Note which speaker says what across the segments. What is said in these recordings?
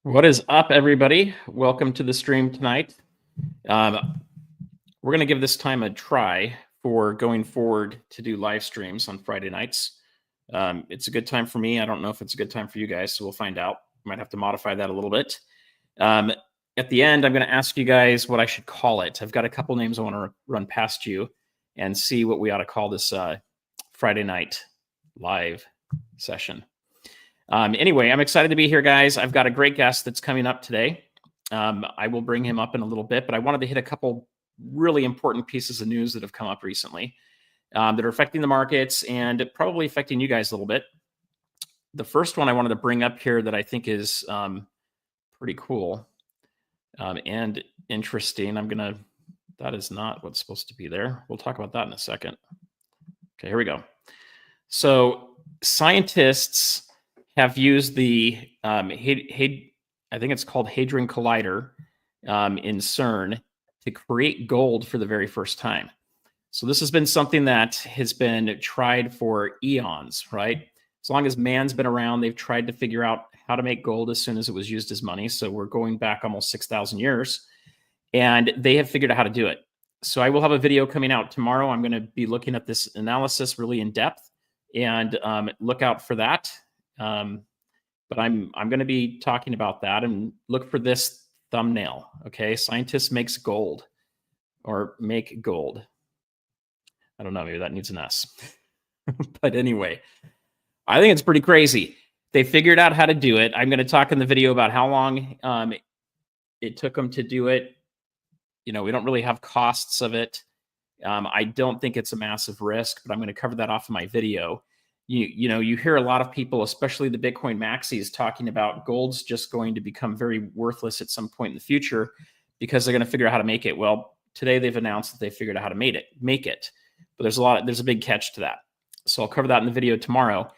Speaker 1: What is up, everybody? Welcome to the stream tonight. We're going to give this time a try for going forward to do live streams on Friday nights. It's a good time for me. I don't know if it's a good time for you guys, so we'll find out. Might have to modify that a little bit. At the end, I'm going to ask you guys what I should call it. I've got a couple names I want to run past you and see what we ought to call this Friday night live session. Anyway, I'm excited to be here, guys. I've got a great guest that's coming up today. I will bring him up in a little bit, but I wanted to hit a couple really important pieces of news that have come up recently that are affecting the markets and probably affecting you guys a little bit. The first one I wanted to bring up here that I think is pretty cool and interesting. That is not what's supposed to be there. We'll talk about that in a second. Okay, here we go. So scientists have used the I think it's called Hadron Collider in CERN to create gold for the very first time. So this has been something that has been tried for eons, right? As long as man's been around, they've tried to figure out how to make gold as soon as it was used as money. So we're going back almost 6,000 years, and they have figured out how to do it. So I will have a video coming out tomorrow. I'm going to be looking at this analysis really in depth, and look out for that. But I'm going to be talking about that, and look for this thumbnail. Okay, scientists makes gold, or make gold. I don't know, maybe that needs an S. But anyway, I think it's pretty crazy. They figured out how to do it. I'm going to talk in the video about how long it took them to do it. You know, we don't really have costs of it. I don't think it's a massive risk, but I'm going to cover that off in my video. You hear a lot of people, especially the Bitcoin maxis, talking about gold's just going to become very worthless at some point in the future because they're going to figure out how to make it. Well, today they've announced that they figured out how to make it. But there's a big catch to that. So I'll cover that in the video tomorrow.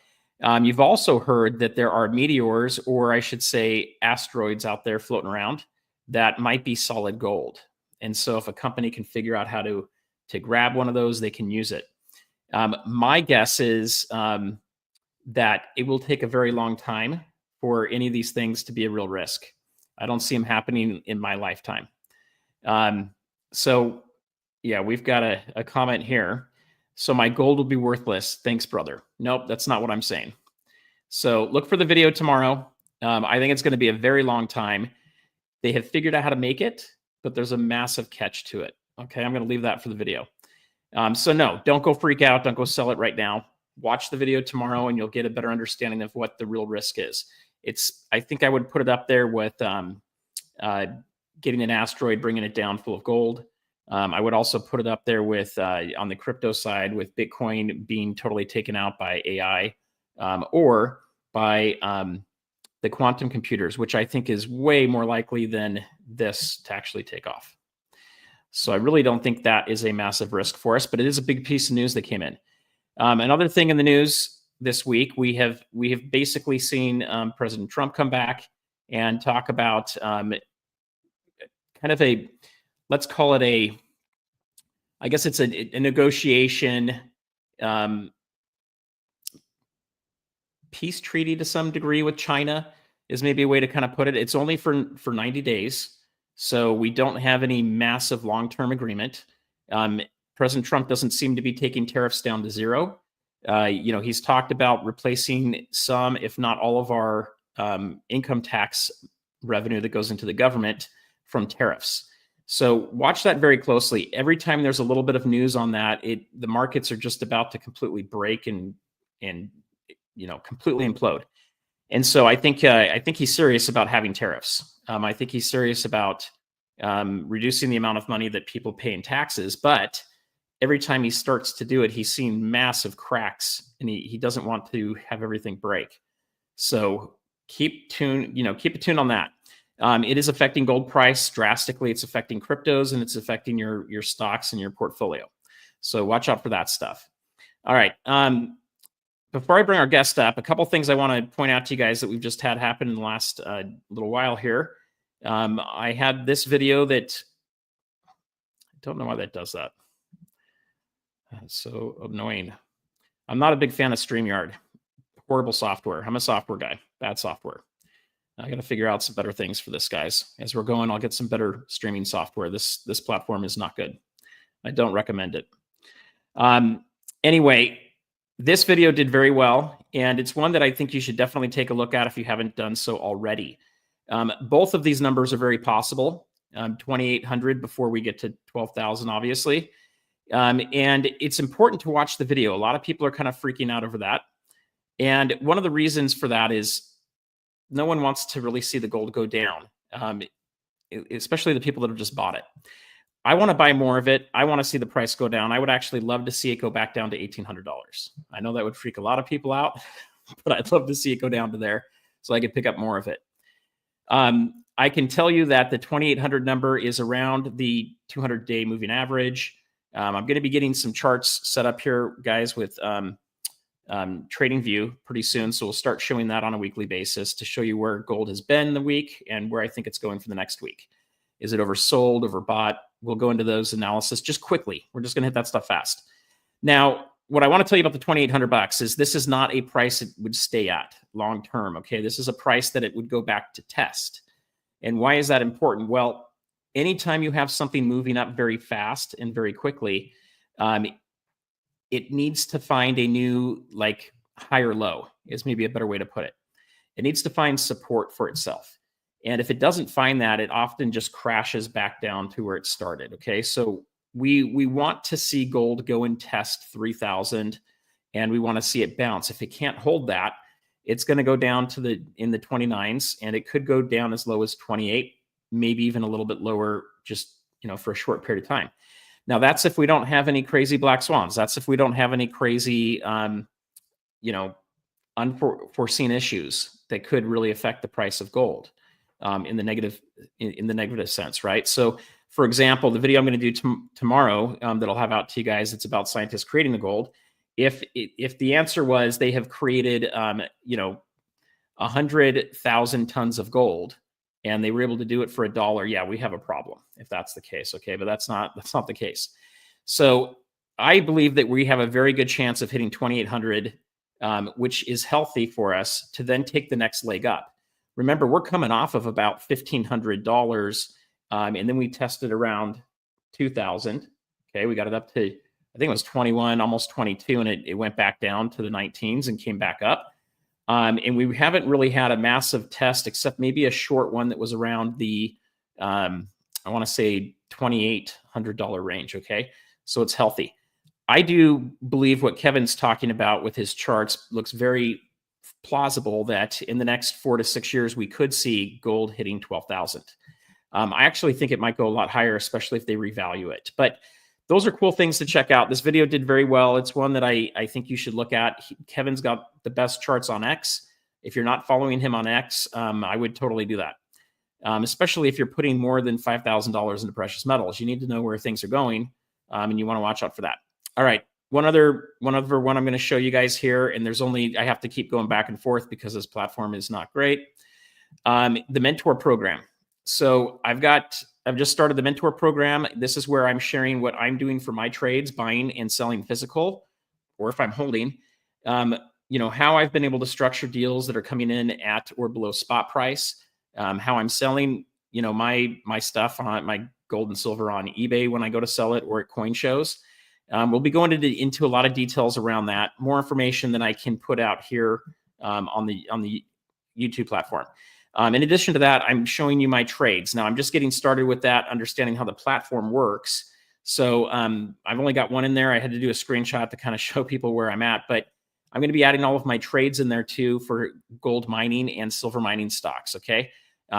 Speaker 1: You've also heard that there are meteors, or I should say asteroids, out there floating around that might be solid gold. And so if a company can figure out how to grab one of those, they can use it. My guess is that it will take a very long time for any of these things to be a real risk. I don't see them happening in my lifetime. So yeah, we've got a comment here. So my gold will be worthless. Thanks, brother. Nope, that's not what I'm saying. So look for the video tomorrow. I think it's going to be a very long time. They have figured out how to make it, but there's a massive catch to it. Okay, I'm going to leave that for the video. So no, don't go freak out. Don't go sell it right now. Watch the video tomorrow and you'll get a better understanding of what the real risk is. I think I would put it up there with getting an asteroid, bringing it down full of gold. I would also put it up there with, on the crypto side, with Bitcoin being totally taken out by AI or by the quantum computers, which I think is way more likely than this to actually take off. So I really don't think that is a massive risk for us, but it is a big piece of news that came in. Another thing in the news this week, we have basically seen President Trump come back and talk about kind of a, let's call it I guess it's a negotiation, peace treaty to some degree with China is maybe a way to kind of put it. It's only for 90 days. So we don't have any massive long-term agreement. President Trump doesn't seem to be taking tariffs down to zero. He's talked about replacing some, if not all of our income tax revenue that goes into the government from tariffs. So watch that very closely. Every time there's a little bit of news on that, the markets are just about to completely break and completely implode. And so I think he's serious about having tariffs. I think he's serious about reducing the amount of money that people pay in taxes. But every time he starts to do it, he's seen massive cracks, and he doesn't want to have everything break. So keep a tune on that. It is affecting gold price drastically. It's affecting cryptos, and it's affecting your stocks and your portfolio. So watch out for that stuff. All right. Before I bring our guest up, a couple things I want to point out to you guys that we've just had happen in the last little while here. I had this video that I don't know why that does that. That's so annoying. I'm not a big fan of StreamYard. Horrible software. I'm a software guy. Bad software. I got to figure out some better things for this, guys. As we're going, I'll get some better streaming software. This platform is not good. I don't recommend it. Anyway, this video did very well, and it's one that I think you should definitely take a look at if you haven't done so already. Both of these numbers are very possible. 2,800 before we get to 12,000, obviously. And it's important to watch the video. A lot of people are kind of freaking out over that. And one of the reasons for that is no one wants to really see the gold go down, especially the people that have just bought it. I want to buy more of it. I want to see the price go down. I would actually love to see it go back down to $1,800. I know that would freak a lot of people out, but I'd love to see it go down to there so I could pick up more of it. I can tell you that the 2,800 number is around the 200-day moving average. I'm going to be getting some charts set up here, guys, with TradingView pretty soon. So we'll start showing that on a weekly basis to show you where gold has been the week and where I think it's going for the next week. Is it oversold, overbought? We'll go into those analysis just quickly. We're just going to hit that stuff fast. Now, what I want to tell you about the 2,800 bucks is this is not a price it would stay at long term. Okay, this is a price that it would go back to test. And why is that important? Well, anytime you have something moving up very fast and very quickly, it needs to find a new, like, higher low is maybe a better way to put it. It needs to find support for itself. And if it doesn't find that, it often just crashes back down to where it started. Okay, so we want to see gold go and test 3,000, and we want to see it bounce. If it can't hold that, it's going to go down to in the 29s, and it could go down as low as 28, maybe even a little bit lower, just for a short period of time. Now, that's if we don't have any crazy black swans. That's if we don't have any crazy, unforeseen issues that could really affect the price of gold in the negative sense, right? So, for example, the video I'm going to do tomorrow that I'll have out to you guys, it's about scientists creating the gold. If the answer was they have created, 100,000 tons of gold, and they were able to do it for $1, yeah, we have a problem if that's the case. Okay, but that's not the case. So I believe that we have a very good chance of hitting 2,800, which is healthy for us to then take the next leg up. Remember, we're coming off of about $1,500, and then we tested around 2,000. Okay, we got it up to, I think it was 21, almost 22, and it went back down to the 19s and came back up. And we haven't really had a massive test, except maybe a short one that was around the, I want to say $2,800 range. Okay, so it's healthy. I do believe what Kevin's talking about with his charts looks very plausible that in the next 4 to 6 years, we could see gold hitting 12,000. I actually think it might go a lot higher, especially if they revalue it. But those are cool things to check out. This video did very well. It's one that I think you should look at. Kevin's got the best charts on X. If you're not following him on X, I would totally do that. Especially if you're putting more than $5,000 into precious metals. You need to know where things are going, and you want to watch out for that. All right. One other one I'm going to show you guys here, and I have to keep going back and forth because this platform is not great. The mentor program. So I've just started the mentor program. This is where I'm sharing what I'm doing for my trades, buying and selling physical, or if I'm holding, how I've been able to structure deals that are coming in at or below spot price, how I'm selling, my stuff on my gold and silver on eBay when I go to sell it or at coin shows. We'll be going into a lot of details around that, more information than I can put out here on the YouTube platform. In addition to that, I'm showing you my trades. Now, I'm just getting started with that, understanding how the platform works. So I've only got one in there. I had to do a screenshot to kind of show people where I'm at, but I'm going to be adding all of my trades in there too for gold mining and silver mining stocks, okay?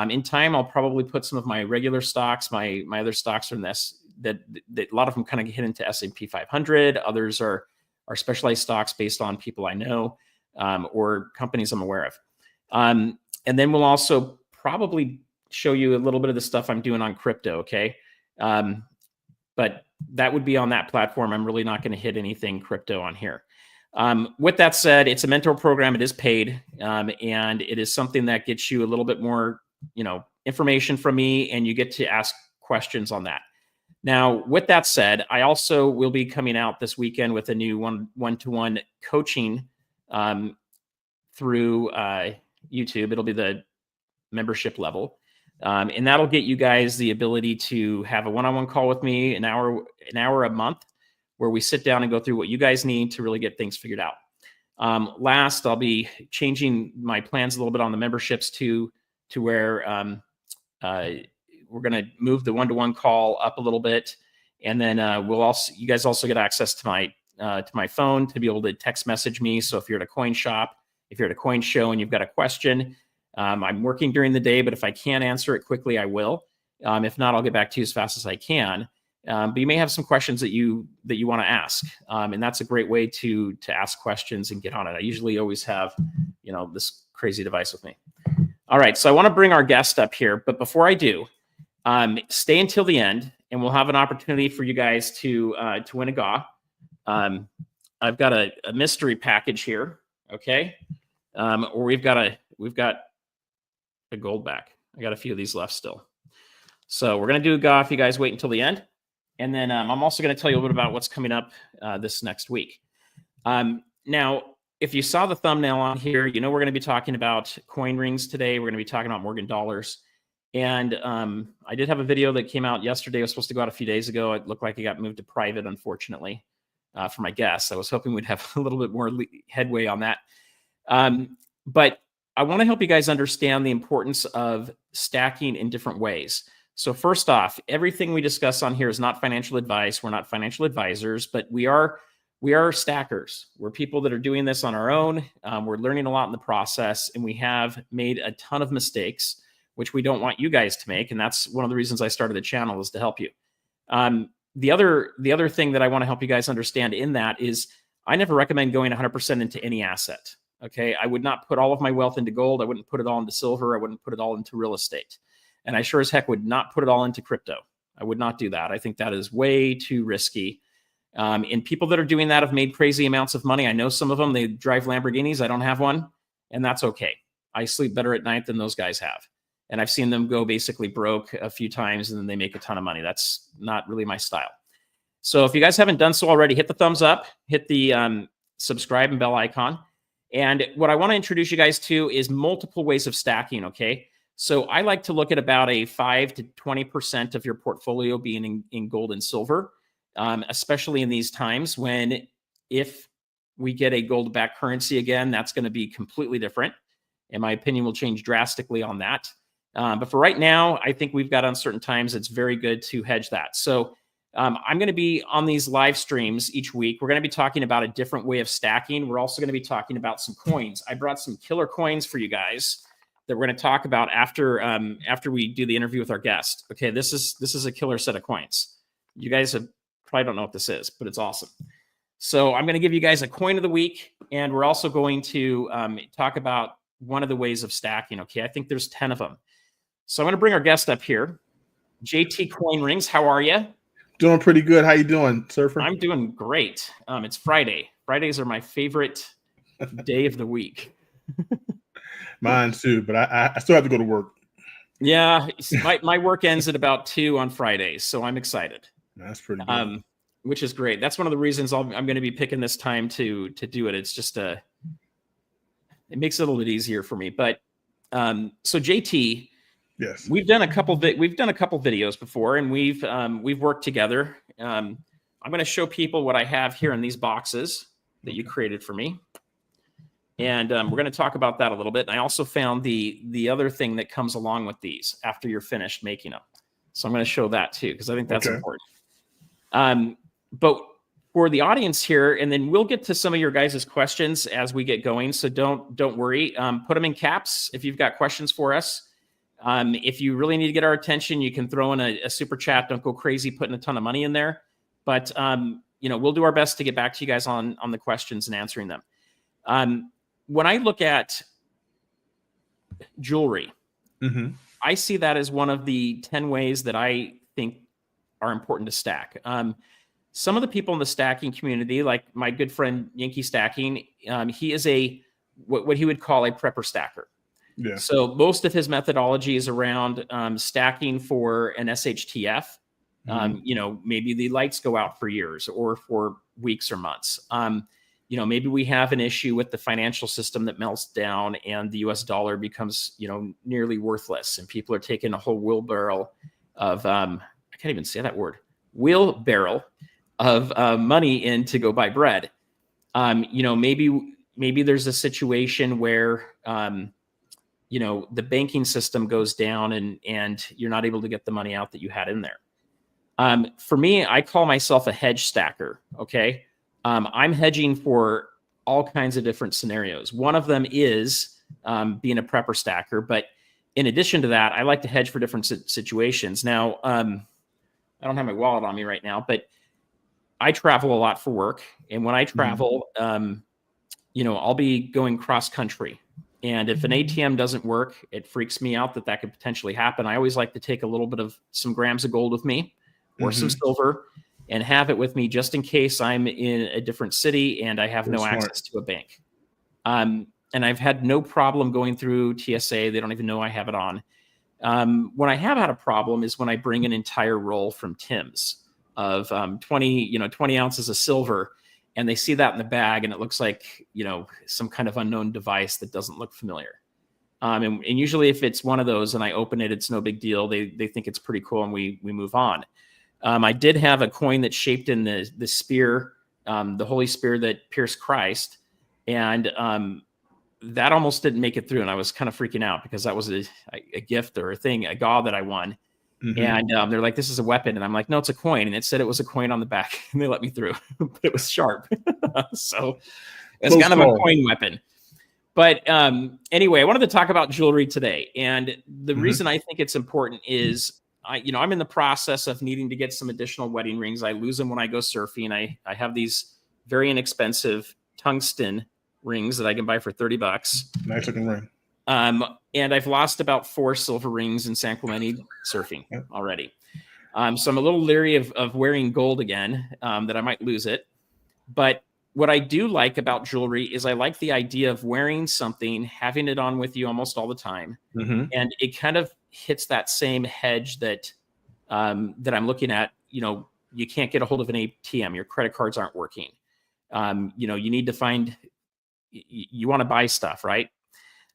Speaker 1: In time, I'll probably put some of my regular stocks, my other stocks from this, that a lot of them kind of get into S&P 500. Others are specialized stocks based on people I know or companies I'm aware of. And then we'll also probably show you a little bit of the stuff I'm doing on crypto, okay? But that would be on that platform. I'm really not going to hit anything crypto on here. With that said, it's a mentor program. It is paid, and it is something that gets you a little bit more, information from me, and you get to ask questions on that. Now, with that said, I also will be coming out this weekend with a new one-to-one coaching through YouTube. It'll be the membership level. And that'll get you guys the ability to have a one-on-one call with me, an hour a month, where we sit down and go through what you guys need to really get things figured out. Last, I'll be changing my plans a little bit on the memberships to where we're going to move the one-to-one call up a little bit, and then you guys also get access to my phone to be able to text message me. So if you're at a coin shop, if you're at a coin show and you've got a question, I'm working during the day, but if I can answer it quickly, I will. If not, I'll get back to you as fast as I can. But you may have some questions that you want to ask, and that's a great way to ask questions and get on it. I usually always have, this crazy device with me. All right, so I want to bring our guest up here, but before I do, stay until the end, and we'll have an opportunity for you guys to win a GAW. I've got a mystery package here, okay? Or we've got a gold back. I got a few of these left still. So we're going to do a GAW if you guys wait until the end. And then I'm also going to tell you a little bit about what's coming up this next week. Now, if you saw the thumbnail on here, we're going to be talking about coin rings today. We're going to be talking about Morgan dollars. And I did have a video that came out yesterday. It was supposed to go out a few days ago. It looked like it got moved to private, unfortunately, for my guests. I was hoping we'd have a little bit more headway on that. But I want to help you guys understand the importance of stacking in different ways. So first off, everything we discuss on here is not financial advice. We're not financial advisors, but we are stackers. We're people that are doing this on our own. We're learning a lot in the process, and we have made a ton of mistakes, which we don't want you guys to make. And that's one of the reasons I started the channel, is to help you. The other thing that I want to help you guys understand in that is I never recommend going 100% into any asset. Okay. I would not put all of my wealth into gold. I wouldn't put it all into silver. I wouldn't put it all into real estate. And I sure as heck would not put it all into crypto. I would not do that. I think that is way too risky. And people that are doing that have made crazy amounts of money. I know some of them, they drive Lamborghinis. I don't have one, and that's okay. I sleep better at night than those guys have. And I've seen them go basically broke a few times, and then they make a ton of money. That's not really my style. So if you guys haven't done so already, hit the thumbs up, hit the subscribe and bell icon. And what I want to introduce you guys to is multiple ways of stacking, okay? So I like to look at about a 5 to 20% of your portfolio being in gold and silver, especially in these times when, if we get a gold-backed currency again, that's going to be completely different. In my opinion, will change drastically on that. But for right now, I think we've got uncertain times. It's very good to hedge that. So I'm going to be on these live streams each week. We're going to be talking about a different way of stacking. We're also going to be talking about some coins. I brought some killer coins for you guys that we're going to talk about after we do the interview with our guest. Okay, this is a killer set of coins. You guys probably don't know what this is, but it's awesome. So I'm going to give you guys a coin of the week, and we're also going to talk about one of the ways of stacking. Okay, I think there's 10 of them. So I'm going to bring our guest up here. JT Coin Rings, how are you?
Speaker 2: Doing pretty good. How you doing, Surfer?
Speaker 1: I'm doing great. It's Friday. Fridays are my favorite day of the week.
Speaker 2: Mine too, but I still have to go to work.
Speaker 1: Yeah, my work ends at about 2 on Fridays, so I'm excited.
Speaker 2: That's pretty good.
Speaker 1: Which is great. That's one of the reasons I'm going to be picking this time to do it. It's just it makes it a little bit easier for me. But so JT,
Speaker 2: yes,
Speaker 1: we've done a couple videos before, and we've worked together. I'm going to show people what I have here in these boxes that you created for me. And we're going to talk about that a little bit. And I also found the other thing that comes along with these after you're finished making them. So I'm going to show that too, because I think that's important. But for the audience here, and then we'll get to some of your guys' questions as we get going. So don't worry. Put them in caps if you've got questions for us. If you really need to get our attention, you can throw in a super chat. Don't go crazy putting a ton of money in there. But we'll do our best to get back to you guys on the questions and answering them. When I look at jewelry, I see that as one of the 10 ways that I think are important to stack. Some of the people in the stacking community, like my good friend Yankee Stacking, he is what he would call a prepper stacker.
Speaker 2: Yeah.
Speaker 1: So most of his methodology is around stacking for an SHTF. Maybe the lights go out for years or for weeks or months. maybe we have an issue with the financial system that melts down and the US dollar becomes, nearly worthless, and people are taking a whole wheelbarrow of, I can't even say that word, wheelbarrow of money in to go buy bread. Maybe there's a situation where, the banking system goes down and you're not able to get the money out that you had in there. For me, I call myself a hedge stacker. Okay. I'm hedging for all kinds of different scenarios. One of them is being a prepper stacker. But in addition to that, I like to hedge for different situations. Now, I don't have my wallet on me right now, but I travel a lot for work. And when I travel, I'll be going cross country. And if an ATM doesn't work, it freaks me out that could potentially happen. I always like to take a little bit of some grams of gold with me or some silver and have it with me just in case I'm in a different city and I have no access to a bank. And I've had no problem going through TSA. They don't even know I have it on. When I have had a problem is when I bring an entire roll from Tim's of 20 ounces of silver, and they see that in the bag and it looks like, some kind of unknown device that doesn't look familiar. And usually if it's one of those and I open it, it's no big deal. They think it's pretty cool and we move on. I did have a coin that's shaped in the spear, the Holy Spear that pierced Christ. And that almost didn't make it through. And I was kind of freaking out because that was a gift or a gaw that I won. And they're like, this is a weapon. And I'm like, no, it's a coin. And it said it was a coin on the back. And they let me through. But it was sharp. So it's kind of a coin weapon. But anyway, I wanted to talk about jewelry today. And the reason I think it's important is, I'm in the process of needing to get some additional wedding rings. I lose them when I go surfing. I have these very inexpensive tungsten rings that I can buy for $30.
Speaker 2: Nice looking ring.
Speaker 1: And I've lost about 4 silver rings in San Clemente surfing already. So I'm a little leery of wearing gold again, that I might lose it. But what I do like about jewelry is I like the idea of wearing something, having it on with you almost all the time. And it kind of hits that same hedge that I'm looking at. You can't get a hold of an ATM. Your credit cards aren't working. You need to find, you want to buy stuff, right?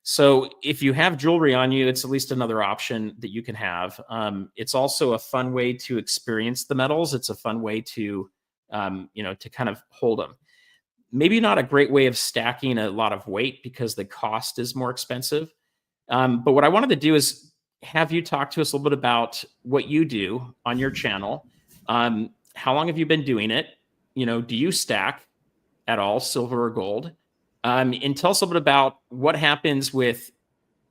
Speaker 1: So if you have jewelry on you, it's at least another option that you can have. It's also a fun way to experience the metals. It's a fun way to, to kind of hold them. Maybe not a great way of stacking a lot of weight because the cost is more expensive. But what I wanted to do is have you talk to us a little bit about what you do on your channel. How long have you been doing it? Do you stack at all, silver or gold? And tell us a little bit about what happens with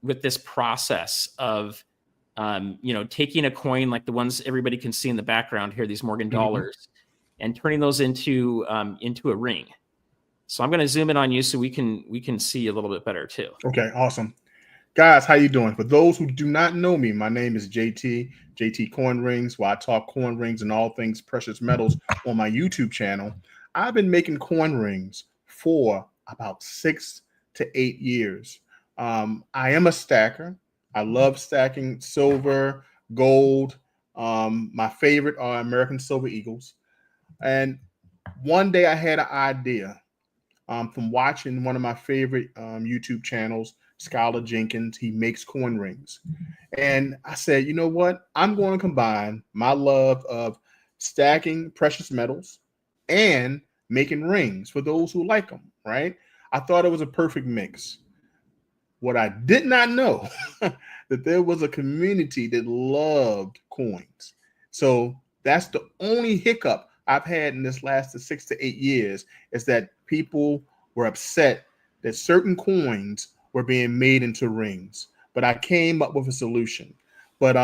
Speaker 1: this process of, taking a coin like the ones everybody can see in the background here, these Morgan dollars, and turning those into a ring. So I'm going to zoom in on you so we can see a little bit better too.
Speaker 2: Okay, awesome. Guys, how you doing? For those who do not know me, my name is JT Coin Rings, where I talk coin rings and all things precious metals on my YouTube channel. I've been making coin rings for about 6 to 8 years. I am a stacker. I love stacking silver, gold. My favorite are American Silver Eagles. And one day I had an idea from watching one of my favorite YouTube channels, Skylar Jenkins. He makes coin rings. And I said, you know what? I'm going to combine my love of stacking precious metals and making rings for those who like them, right? I thought it was a perfect mix. What I did not know that there was a community that loved coins. So that's the only hiccup I've had in this last 6 to 8 years, is that people were upset that certain coins were being made into rings. But I came up with a solution. But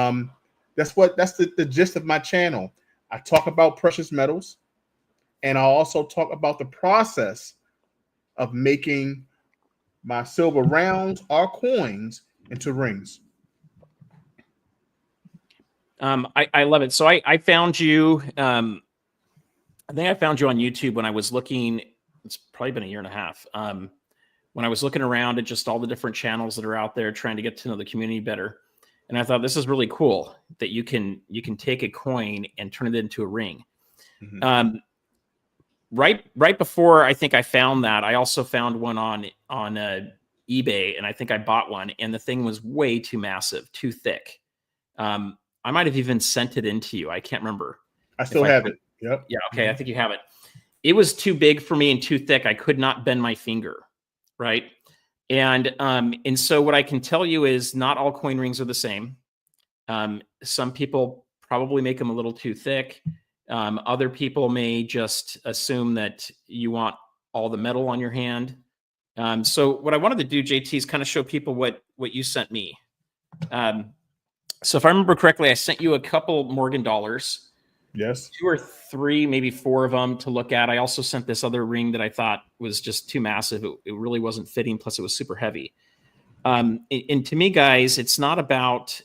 Speaker 2: that's the gist of my channel. I talk about precious metals, and I also talk about the process of making my silver rounds or coins into rings.
Speaker 1: I love it. So I found you. I think I found you on YouTube when I was looking. It's probably been a year and a half. When I was looking around at just all the different channels that are out there, trying to get to know the community better, and I thought this is really cool that you can take a coin and turn it into a ring. right before I think I found that, I also found one on eBay, and I think I bought one, and the thing was way too massive, too thick. I might have even sent it into you. I can't remember.
Speaker 2: I still have it. Yep.
Speaker 1: Yeah. Okay. I think you have it. It was too big for me and too thick. I could not bend my finger. Right. And so what I can tell you is not all coin rings are the same. Some people probably make them a little too thick. Other people may just assume that you want all the metal on your hand. So what I wanted to do, JT, is kind of show people what you sent me. So if I remember correctly, I sent you a couple Morgan dollars.
Speaker 2: Yes.
Speaker 1: 2 or 3, maybe 4 of them to look at. I also sent this other ring that I thought was just too massive. It really wasn't fitting. Plus, it was super heavy. And to me, guys, it's not about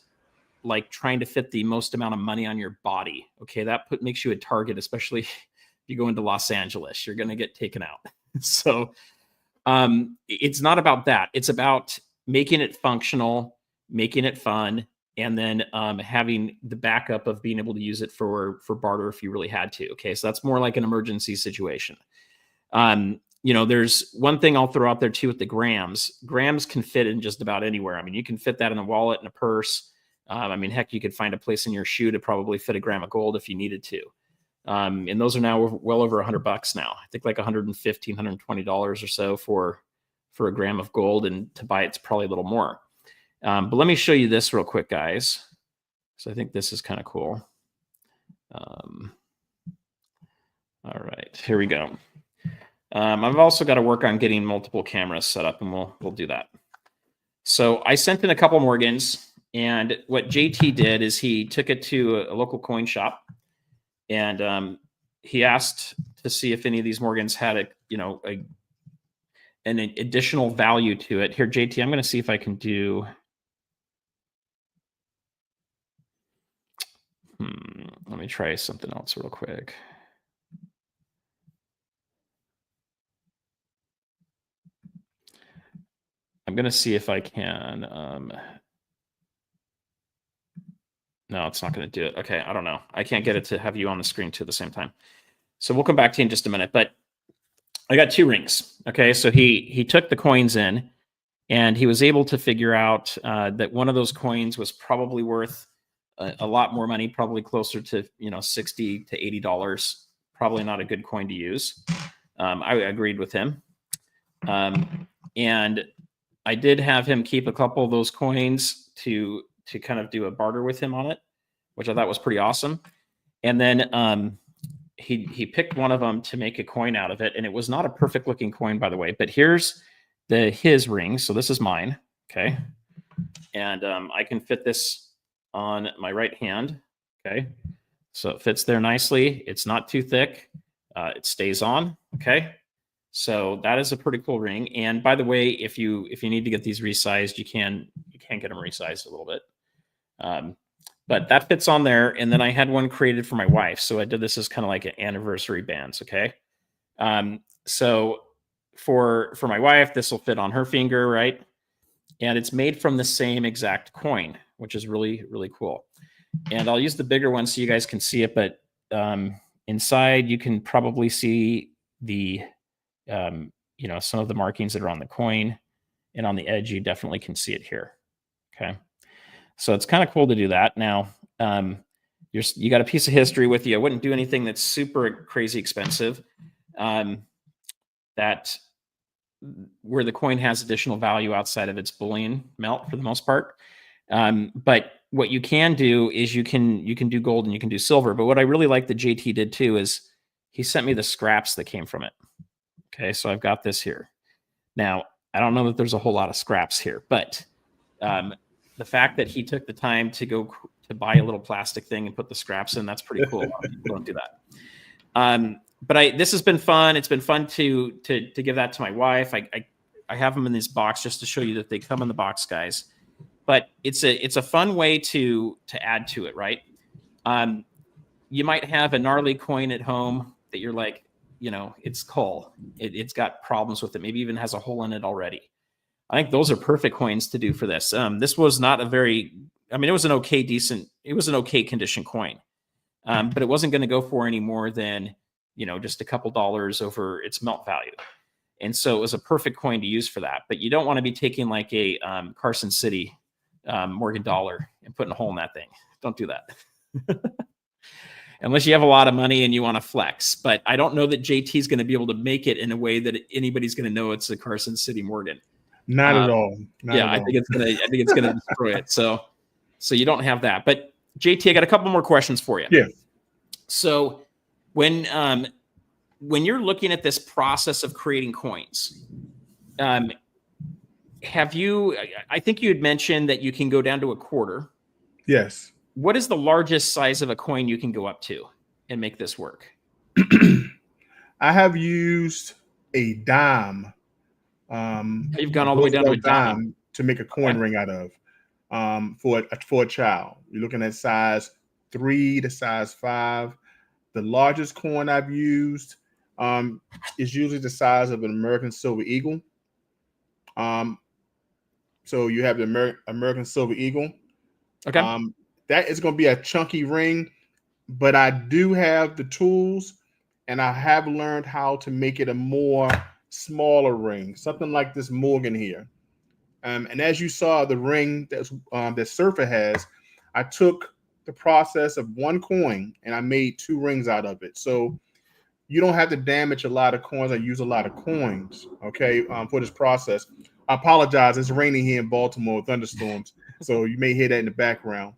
Speaker 1: like trying to fit the most amount of money on your body. Okay, that makes you a target, especially if you go into Los Angeles. You're going to get taken out. So it's not about that. It's about making it functional, making it fun, and then having the backup of being able to use it for barter if you really had to. Okay, so that's more like an emergency situation. There's one thing I'll throw out there too with the grams. Grams can fit in just about anywhere. I mean, you can fit that in a wallet, in a purse. Heck, you could find a place in your shoe to probably fit a gram of gold if you needed to. And those are now well over $100 now. I think like $115, $120 or so for a gram of gold, and to buy it's probably a little more. But let me show you this real quick, guys. So I think this is kind of cool. All right, here we go. I've also got to work on getting multiple cameras set up, and we'll do that. So I sent in a couple Morgans, and what JT did is he took it to a local coin shop, and he asked to see if any of these Morgans had an additional value to it. Here, JT, I'm going to see if I can do. Let me try something else real quick. I'm going to see if I can. No, it's not going to do it. Okay, I don't know. I can't get it to have you on the screen too at the same time. So we'll come back to you in just a minute. But I got 2 rings. Okay, so he took the coins in, and he was able to figure out that one of those coins was probably worth a lot more money, probably closer to $60 to $80. Probably not a good coin to use. I agreed with him, and I did have him keep a couple of those coins to kind of do a barter with him on it, which I thought was pretty awesome. And then he picked one of them to make a coin out of it, and it was not a perfect looking coin, by the way. But here's his ring. So this is mine, okay, and I can fit this on my right hand, okay. So it fits there nicely. It's not too thick. It stays on, okay. So that is a pretty cool ring. And by the way, if you need to get these resized, you can get them resized a little bit. But that fits on there. And then I had one created for my wife. So I did this as kind of like an anniversary bands. Okay. So for my wife, this will fit on her finger, right? And it's made from the same exact coin, which is really, really cool. And I'll use the bigger one so you guys can see it. But inside, you can probably see the, some of the markings that are on the coin. And on the edge, you definitely can see it here. Okay. So it's kind of cool to do that. Now, you got a piece of history with you. I wouldn't do anything that's super crazy expensive. That where the coin has additional value outside of its bullion melt for the most part. But what you can do is you can do gold and you can do silver. But what I really like that JT did too is he sent me the scraps that came from it. Okay, so I've got this here. Now, I don't know that there's a whole lot of scraps here, but the fact that he took the time to go to buy a little plastic thing and put the scraps in, that's pretty cool. A lot of people don't do that. But this has been fun. It's been fun to give that to my wife. I have them in this box just to show you that they come in the box, guys. But it's a fun way to add to it, right? You might have a gnarly coin at home that you're like, it's cool. It's got problems with it. Maybe even has a hole in it already. I think those are perfect coins to do for this. This was not a very, it was an okay condition coin. But it wasn't going to go for any more than just a couple dollars over its melt value. And so it was a perfect coin to use for that. But you don't want to be taking like a Carson City Morgan dollar and putting a hole in that thing. Don't do that. Unless you have a lot of money and you want to flex. But I don't know that JT is going to be able to make it in a way that anybody's going to know it's a Carson City Morgan.
Speaker 2: Not at all.
Speaker 1: I think it's gonna destroy it. So you don't have that. But JT, I got a couple more questions for you.
Speaker 2: Yeah.
Speaker 1: So when you're looking at this process of creating coins, have you? I think you had mentioned that you can go down to a quarter.
Speaker 2: Yes.
Speaker 1: What is the largest size of a coin you can go up to and make this work?
Speaker 2: I have used a dime.
Speaker 1: You've gone all the way down to a dime
Speaker 2: to make a coin ring out of. For a child, you're looking at size 3 to size 5. The largest coin I've used is usually the size of an American Silver Eagle. So you have the American Silver Eagle.
Speaker 1: Okay.
Speaker 2: That is going to be a chunky ring, but I do have the tools, and I have learned how to make it a more smaller ring, something like this Morgan here. And as you saw, the ring that Surfer has, I took the process of one coin and I made 2 rings out of it. So you don't have to damage a lot of coins. I use a lot of coins, okay, for this process. I apologize. It's raining here in Baltimore, thunderstorms, so you may hear that in the background.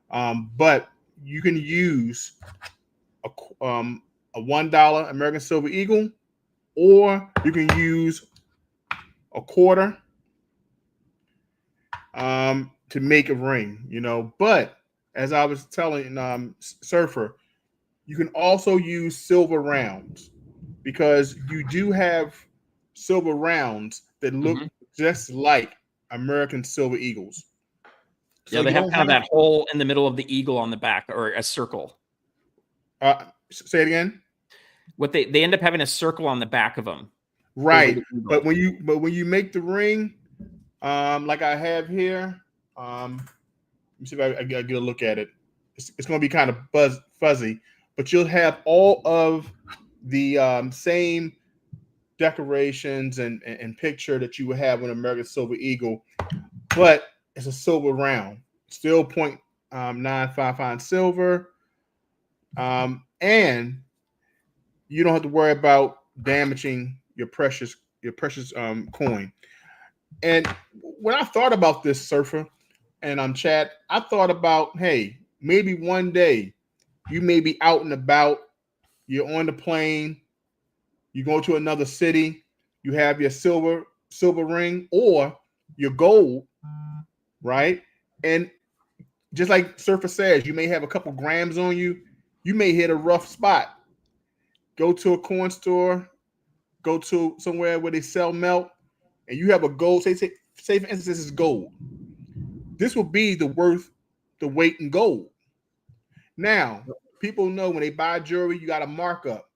Speaker 2: But you can use a $1 American Silver Eagle, or you can use a quarter to make a ring, But as I was telling Surfer, you can also use silver rounds, because you do have silver rounds that look just like American Silver Eagles.
Speaker 1: So they have kind of that hole in the middle of the eagle on the back, or a circle.
Speaker 2: Say it again.
Speaker 1: What they end up having a circle on the back of them.
Speaker 2: Right. But when you make the ring, like I have here, let me see if I get a look at it. It's going to be kind of fuzzy, but you'll have all of the same decorations and picture that you would have on American Silver Eagle, but it's a silver round, still 0.955 silver, and you don't have to worry about damaging your precious coin. And when I thought about this, Surfer, and Chad, I thought about, hey, maybe one day you may be out and about, you're on the plane, you go to another city, you have your silver ring or your gold, right? And just like Surfer says, you may have a couple grams on you. You may hit a rough spot. Go to a coin store, go to somewhere where they sell melt, and you have a gold, say for instance, this is gold. This will be the weight in gold. Now, people know when they buy jewelry, you got a markup.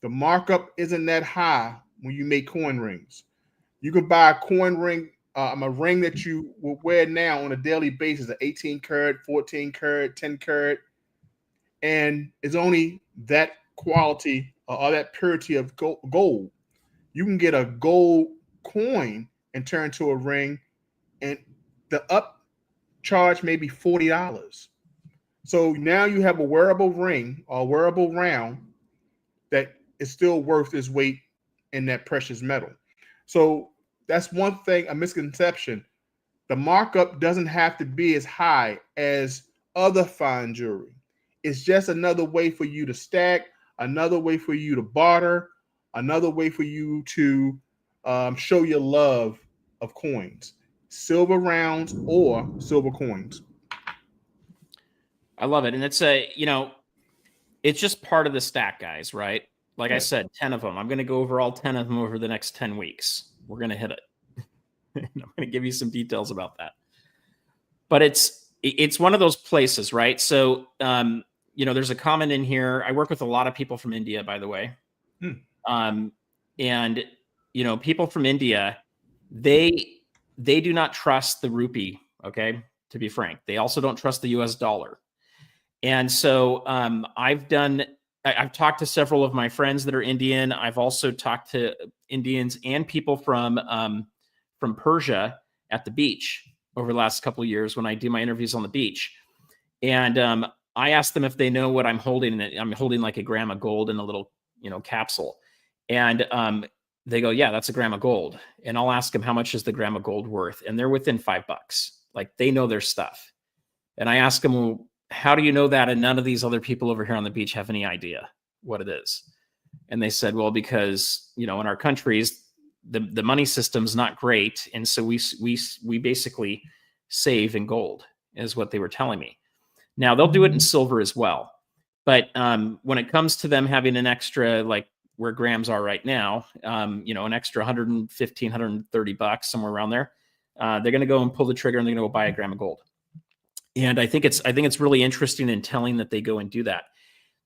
Speaker 2: The markup isn't that high when you make coin rings. You can buy a coin ring, a ring that you will wear now on a daily basis, an 18 karat, 14 karat, 10 karat, and it's only that quality or that purity of gold. You can get a gold coin and turn to a ring, and the upcharge may be $40. So now you have a wearable ring or a wearable round that is still worth its weight in that precious metal. So that's one thing, a misconception. The markup doesn't have to be as high as other fine jewelry. It's just another way for you to stack, another way for you to barter, another way for you to show your love of coins, silver rounds or silver coins.
Speaker 1: I love it. And it's it's just part of the stack, guys, right? Like I said, 10 of them. I'm going to go over all 10 of them over the next 10 weeks. We're going to hit it. I'm going to give you some details about that. But it's one of those places, right? So, there's a comment in here. I work with a lot of people from India, by the way. And, people from India, they do not trust the rupee, okay? To be frank. They also don't trust the US dollar. And so I've done I've talked to several of my friends that are Indian. I've also talked to Indians and people from Persia at the beach over the last couple of years when I do my interviews on the beach. And I asked them if they know what I'm holding. I'm holding like a gram of gold in a little, capsule. And they go, yeah, that's a gram of gold. And I'll ask them, how much is the gram of gold worth? And they're within $5. Like, they know their stuff. And I ask them, well, how do you know that? And none of these other people over here on the beach have any idea what it is. And they said, well, because, in our countries, the money system's not great. And so we basically save in gold, is what they were telling me. Now, they'll do it in silver as well. But when it comes to them having an extra, like where grams are right now, an extra 115, 130 bucks, somewhere around there, they're going to go and pull the trigger and they're going to go buy a gram of gold. And I think it's really interesting and telling that they go and do that.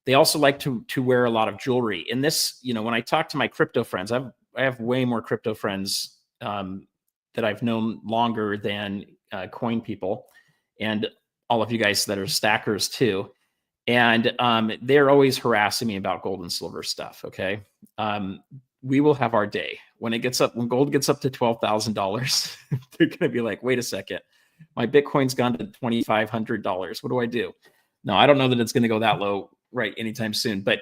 Speaker 1: They also like to wear a lot of jewelry. And this, when I talk to my crypto friends, I have way more crypto friends that I've known longer than coin people, and all of you guys that are stackers too. And they're always harassing me about gold and silver stuff. Okay. We will have our day when gold gets up to $12,000. They're going to be like, wait a second, my Bitcoin's gone to $2,500. What do I do? No, I don't know that it's going to go that low right anytime soon, but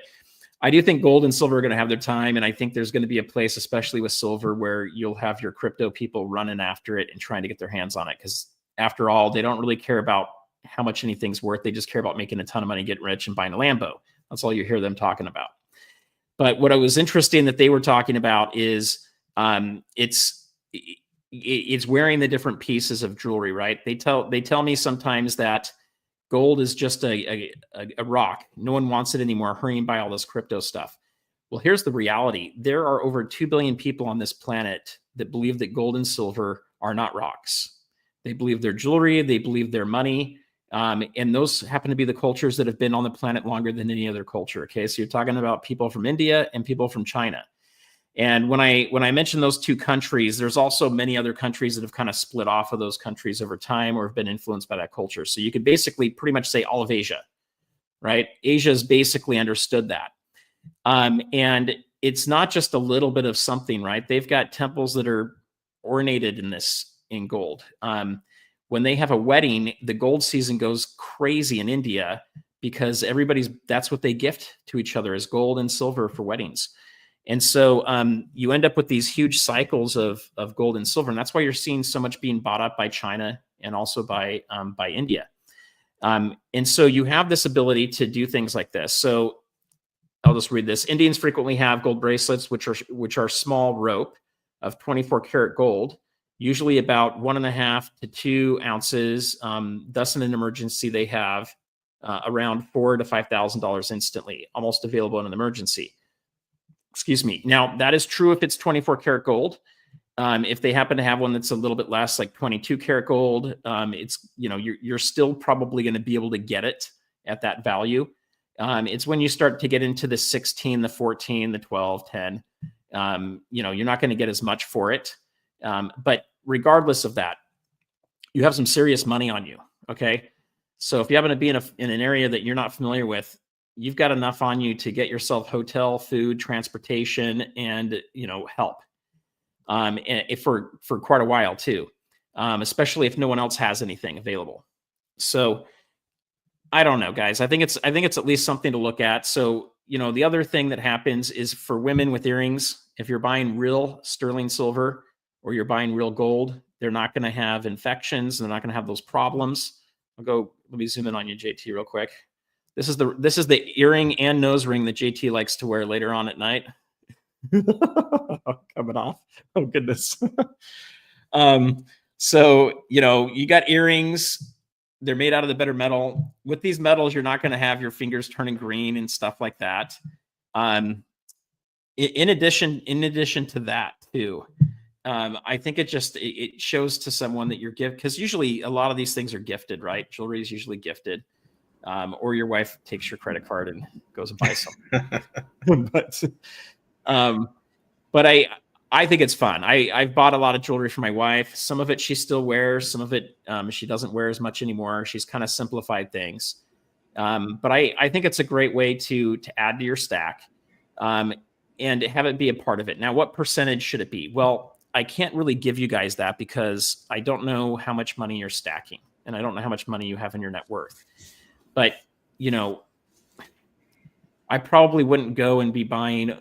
Speaker 1: I do think gold and silver are going to have their time. And I think there's going to be a place, especially with silver, where you'll have your crypto people running after it and trying to get their hands on it. Because after all, they don't really care about how much anything's worth. They just care about making a ton of money, getting rich, and buying a Lambo. That's all you hear them talking about. But what was interesting that they were talking about is it's wearing the different pieces of jewelry, right? They tell me sometimes that gold is just a rock. No one wants it anymore, hurrying by all this crypto stuff. Well, here's the reality. There are over 2 billion people on this planet that believe that gold and silver are not rocks. They believe they're jewelry. They believe they're money. And those happen to be the cultures that have been on the planet longer than any other culture. Okay, so you're talking about people from India and people from China. And when I mention those two countries, there's also many other countries that have kind of split off of those countries over time or have been influenced by that culture. So you could basically pretty much say all of Asia, right? Asia has basically understood that. And it's not just a little bit of something, right? They've got temples that are ornated in gold. When they have a wedding, the gold season goes crazy in India because that's what they gift to each other, is gold and silver for weddings. And so you end up with these huge cycles of gold and silver. And that's why you're seeing so much being bought up by China and also by India. And so you have this ability to do things like this. So I'll just read this. Indians frequently have gold bracelets, which are small rope of 24 karat gold, usually about 1.5 to 2 ounces. Thus, in an emergency, they have around $4,000 to $5,000 instantly, almost available in an emergency. Excuse me. Now, that is true if it's 24 karat gold. If they happen to have one that's a little bit less, like 22 karat gold, it's, you're still probably going to be able to get it at that value. It's when you start to get into the 16, the 14, the 12, 10, you're not going to get as much for it. But regardless of that, you have some serious money on you. Okay. So if you happen to be in an area that you're not familiar with, you've got enough on you to get yourself hotel, food, transportation, and, help. For quite a while too, especially if no one else has anything available. So I don't know, guys. I think it's at least something to look at. So, the other thing that happens is for women with earrings, if you're buying real sterling silver or you're buying real gold, they're not going to have infections. They're not going to have those problems. Let me zoom in on you, JT, real quick. This is the earring and nose ring that JT likes to wear later on at night. Coming off. Oh, goodness. So, you got earrings. They're made out of the better metal. With these metals, you're not going to have your fingers turning green and stuff like that. In addition to that too, I think it shows to someone that you're gifted, because usually a lot of these things are gifted, right? Jewelry is usually gifted. Or your wife takes your credit card and goes and buys something. But I think it's fun. I've bought a lot of jewelry for my wife. Some of it she still wears. Some of it she doesn't wear as much anymore. She's kind of simplified things. But I think it's a great way to add to your stack, and have it be a part of it. Now, what percentage should it be? Well, I can't really give you guys that because I don't know how much money you're stacking, and I don't know how much money you have in your net worth. But, you know, I probably wouldn't go and be buying,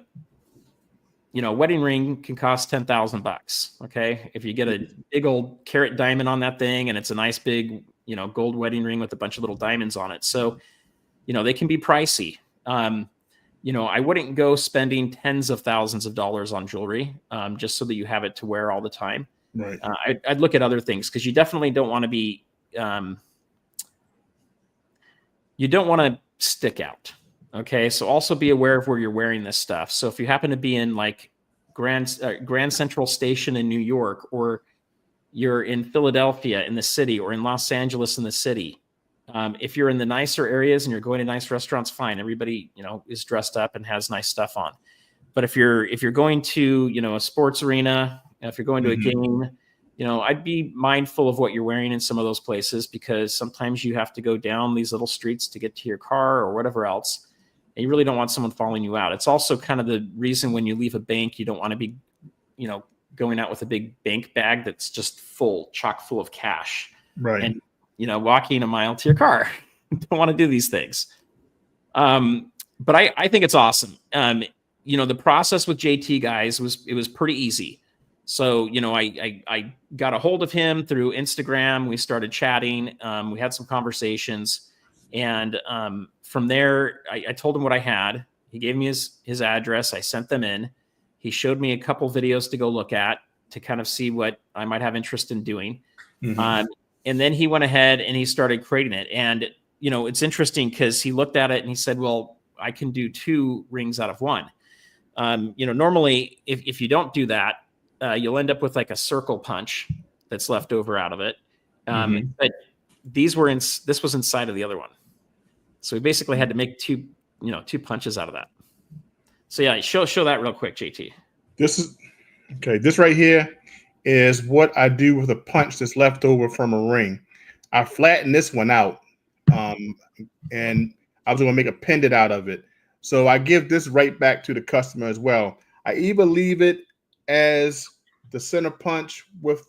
Speaker 1: you know, a wedding ring can cost $10,000. Okay. If you get a big old carat diamond on that thing and it's a nice big, you know, gold wedding ring with a bunch of little diamonds on it. So, you know, they can be pricey. You know, I wouldn't go spending tens of thousands of dollars on jewelry just so that you have it to wear all the time.
Speaker 2: Right.
Speaker 1: I'd look at other things because you definitely don't want to be, you don't want to stick out. Okay. So also be aware of where you're wearing this stuff. So if you happen to be in like Grand Central Station in New York, or you're in Philadelphia in the city, or in Los Angeles in the city, if you're in the nicer areas and you're going to nice restaurants, fine. Everybody, you know, is dressed up and has nice stuff on. But if you're going to, you know, a sports arena, if you're going to a game, you know, I'd be mindful of what you're wearing in some of those places, because sometimes you have to go down these little streets to get to your car or whatever else. And you really don't want someone following you out. It's also kind of the reason when you leave a bank, you don't want to be, you know, going out with a big bank bag that's just full, chock full of cash.
Speaker 2: Right.
Speaker 1: And, you know, walking a mile to your car. Don't want to do these things. But I think it's awesome. You know, the process with JT, guys, was pretty easy. So, you know, I got a hold of him through Instagram. We started chatting. We had some conversations. And from there, I told him what I had. He gave me his address. I sent them in. He showed me a couple videos to go look at to kind of see what I might have interest in doing. And then he went ahead and he started creating it. And, you know, it's interesting because he looked at it and he said, well, I can do 2 rings out of 1. You know, normally if you don't do that, you'll end up with like a circle punch that's left over out of it. But this was inside of the other one. So we basically had to make 2 punches out of that. So yeah, show that real quick, JT.
Speaker 2: This is okay. This right here is what I do with a punch that's left over from a ring. I flatten this one out, and I was going to make a pendant out of it. So I give this right back to the customer as well. I either leave it as the center punch with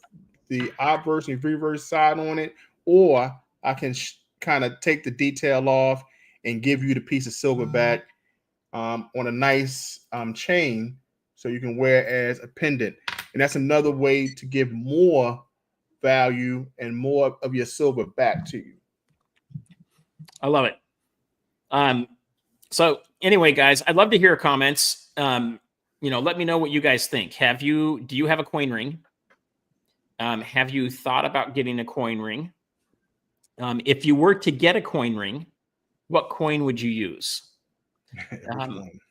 Speaker 2: the obverse and reverse side on it, or I can kind of take the detail off and give you the piece of silver back on a nice chain, so you can wear as a pendant. And that's another way to give more value and more of your silver back to you.
Speaker 1: I love it. So anyway, guys, I'd love to hear your comments. You know, let me know what you guys think. Do you have a coin ring? Have you thought about getting a coin ring? If you were to get a coin ring, what coin would you use?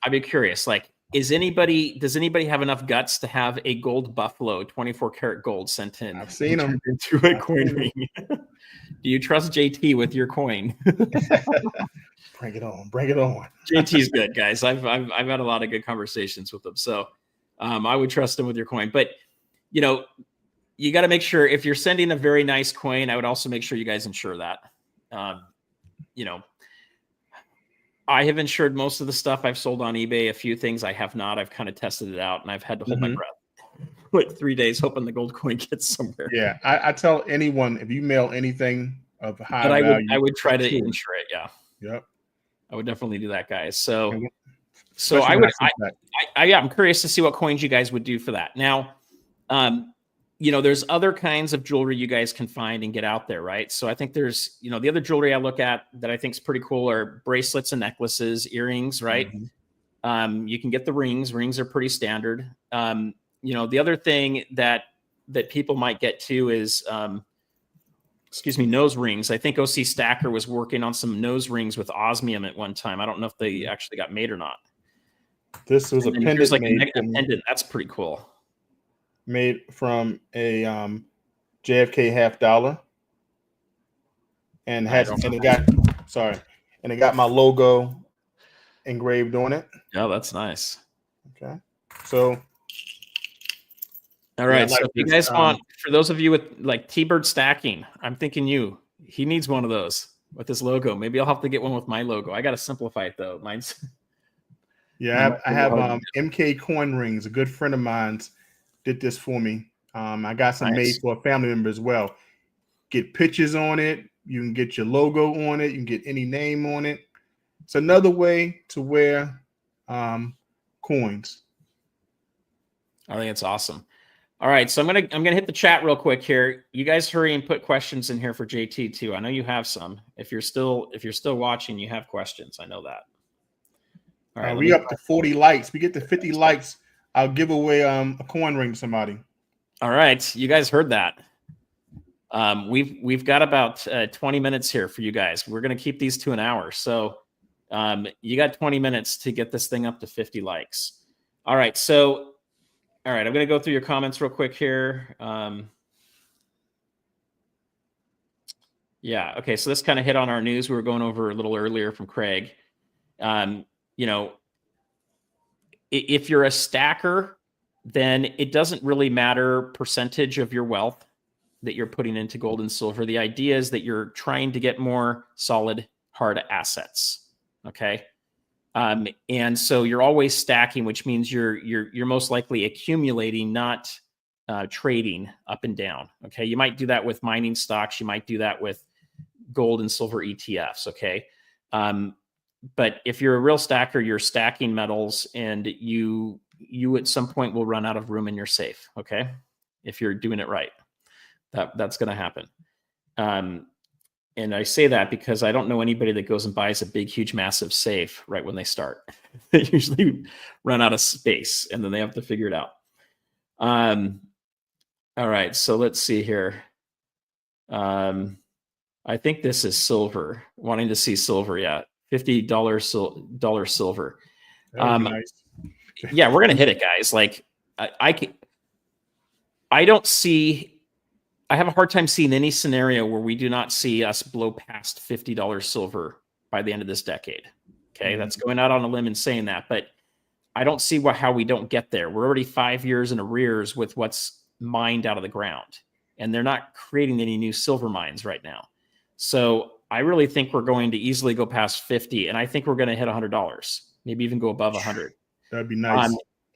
Speaker 1: I'd be curious. Like, does anybody have enough guts to have a gold buffalo, 24 karat gold, sent in?
Speaker 2: I've seen them
Speaker 1: into a coin ring. Do you trust JT with your coin?
Speaker 2: Bring it on. Bring it on.
Speaker 1: JT's good, guys. I've had a lot of good conversations with him. So I would trust him with your coin. But, you know, you got to make sure if you're sending a very nice coin, I would also make sure you guys insure that. You know, I have insured most of the stuff I've sold on eBay. A few things I have not. I've kind of tested it out, and I've had to hold my breath like 3 days, hoping the gold coin gets somewhere.
Speaker 2: Yeah, I tell anyone, if you mail anything of high value,
Speaker 1: I would try to insure it. Yeah.
Speaker 2: Yep.
Speaker 1: I would definitely do that, guys. So I'm curious to see what coins you guys would do for that. Now, you know, there's other kinds of jewelry you guys can find and get out there, right? So I think there's, you know, the other jewelry I look at that I think is pretty cool are bracelets and necklaces, earrings, right? You can get the rings. Rings are pretty standard. You know, the other thing that people might get too is, nose rings. I think OC Stacker was working on some nose rings with osmium at one time. I don't know if they actually got made or not.
Speaker 2: This was a pendant,
Speaker 1: like a pendant. That's pretty cool.
Speaker 2: Made from a JFK $50, and it got my logo engraved on it.
Speaker 1: Oh, that's nice.
Speaker 2: Okay, so
Speaker 1: all right. So if you guys want, for those of you with like T-Bird stacking, I'm thinking he needs one of those. with this logo. Maybe I'll have to get one with my logo. I got to simplify it though. Mine's
Speaker 2: Yeah, I have MK Coin Rings. A good friend of mine's did this for me. I got some made for a family member as well. Get pictures on it. You can get your logo on it. You can get any name on it. It's another way to wear coins.
Speaker 1: I think it's awesome. All right, so I'm gonna hit the chat real quick here. You guys hurry and put questions in here for JT too. I know you have some. If you're still watching, you have questions. I know that.
Speaker 2: All right, we up to 40 likes. We get to 50 likes. I'll give away a coin ring to somebody.
Speaker 1: All right, you guys heard that. We've got about 20 minutes here for you guys. We're gonna keep these to an hour, so you got 20 minutes to get this thing up to 50 likes. All right, so. All right, I'm going to go through your comments real quick here. Yeah, okay, so this kind of hit on our news we were going over a little earlier from Craig. You know, if you're a stacker, then it doesn't really matter percentage of your wealth that you're putting into gold and silver. The idea is that you're trying to get more solid, hard assets, okay? And so you're always stacking, which means you're most likely accumulating, not trading up and down. Okay, you might do that with mining stocks. You might do that with gold and silver ETFs. Okay, but if you're a real stacker, you're stacking metals, and you at some point will run out of room in your safe. Okay, if you're doing it right, that's going to happen. And I say that because I don't know anybody that goes and buys a big, huge, massive safe right when they start. They usually run out of space, and then they have to figure it out. All right, so let's see here. I think this is silver. Wanting to see silver, yeah, $50 silver.
Speaker 2: Nice.
Speaker 1: Yeah, we're gonna hit it, guys. Like I don't see. I have a hard time seeing any scenario where we do not see us blow past $50 silver by the end of this decade. Okay, that's going out on a limb and saying that, but I don't see how we don't get there. We're already 5 years in arrears with what's mined out of the ground, and they're not creating any new silver mines right now. So I really think we're going to easily go past 50, and I think we're going to hit $100, maybe even go above 100.
Speaker 2: That'd be nice.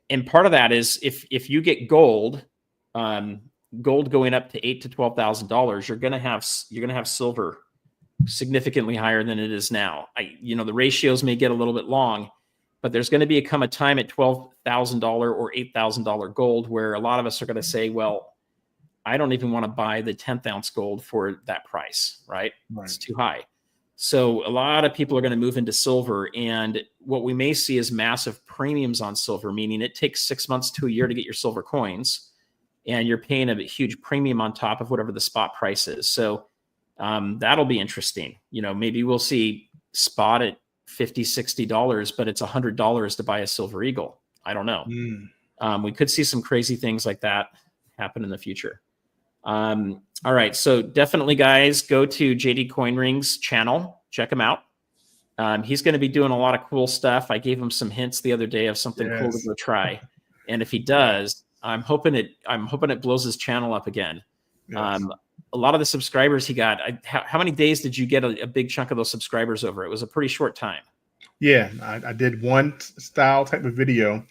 Speaker 1: And part of that is if you get gold. Gold going up to $8,000 to $12,000, you're going to have silver significantly higher than it is now. The ratios may get a little bit long, but there's going to come a time at $12,000 or $8,000 gold where a lot of us are going to say, well, I don't even want to buy the 10th ounce gold for that price, right? It's too high. So a lot of people are going to move into silver, and what we may see is massive premiums on silver, meaning it takes 6 months to a year to get your silver coins, and you're paying a huge premium on top of whatever the spot price is. So that'll be interesting. Maybe we'll see spot at $50, $60, but it's $100 to buy a silver eagle. I don't know. We could see some crazy things like that happen in the future. All right. So definitely, guys, go to JD Coin Rings channel. Check him out. He's going to be doing a lot of cool stuff. I gave him some hints the other day of something cool to go try. And if he does, I'm hoping it blows his channel up again. Yes. A lot of the subscribers he got. How many days did you get a big chunk of those subscribers over? It was a pretty short time. Yeah,
Speaker 2: I did one style type of video,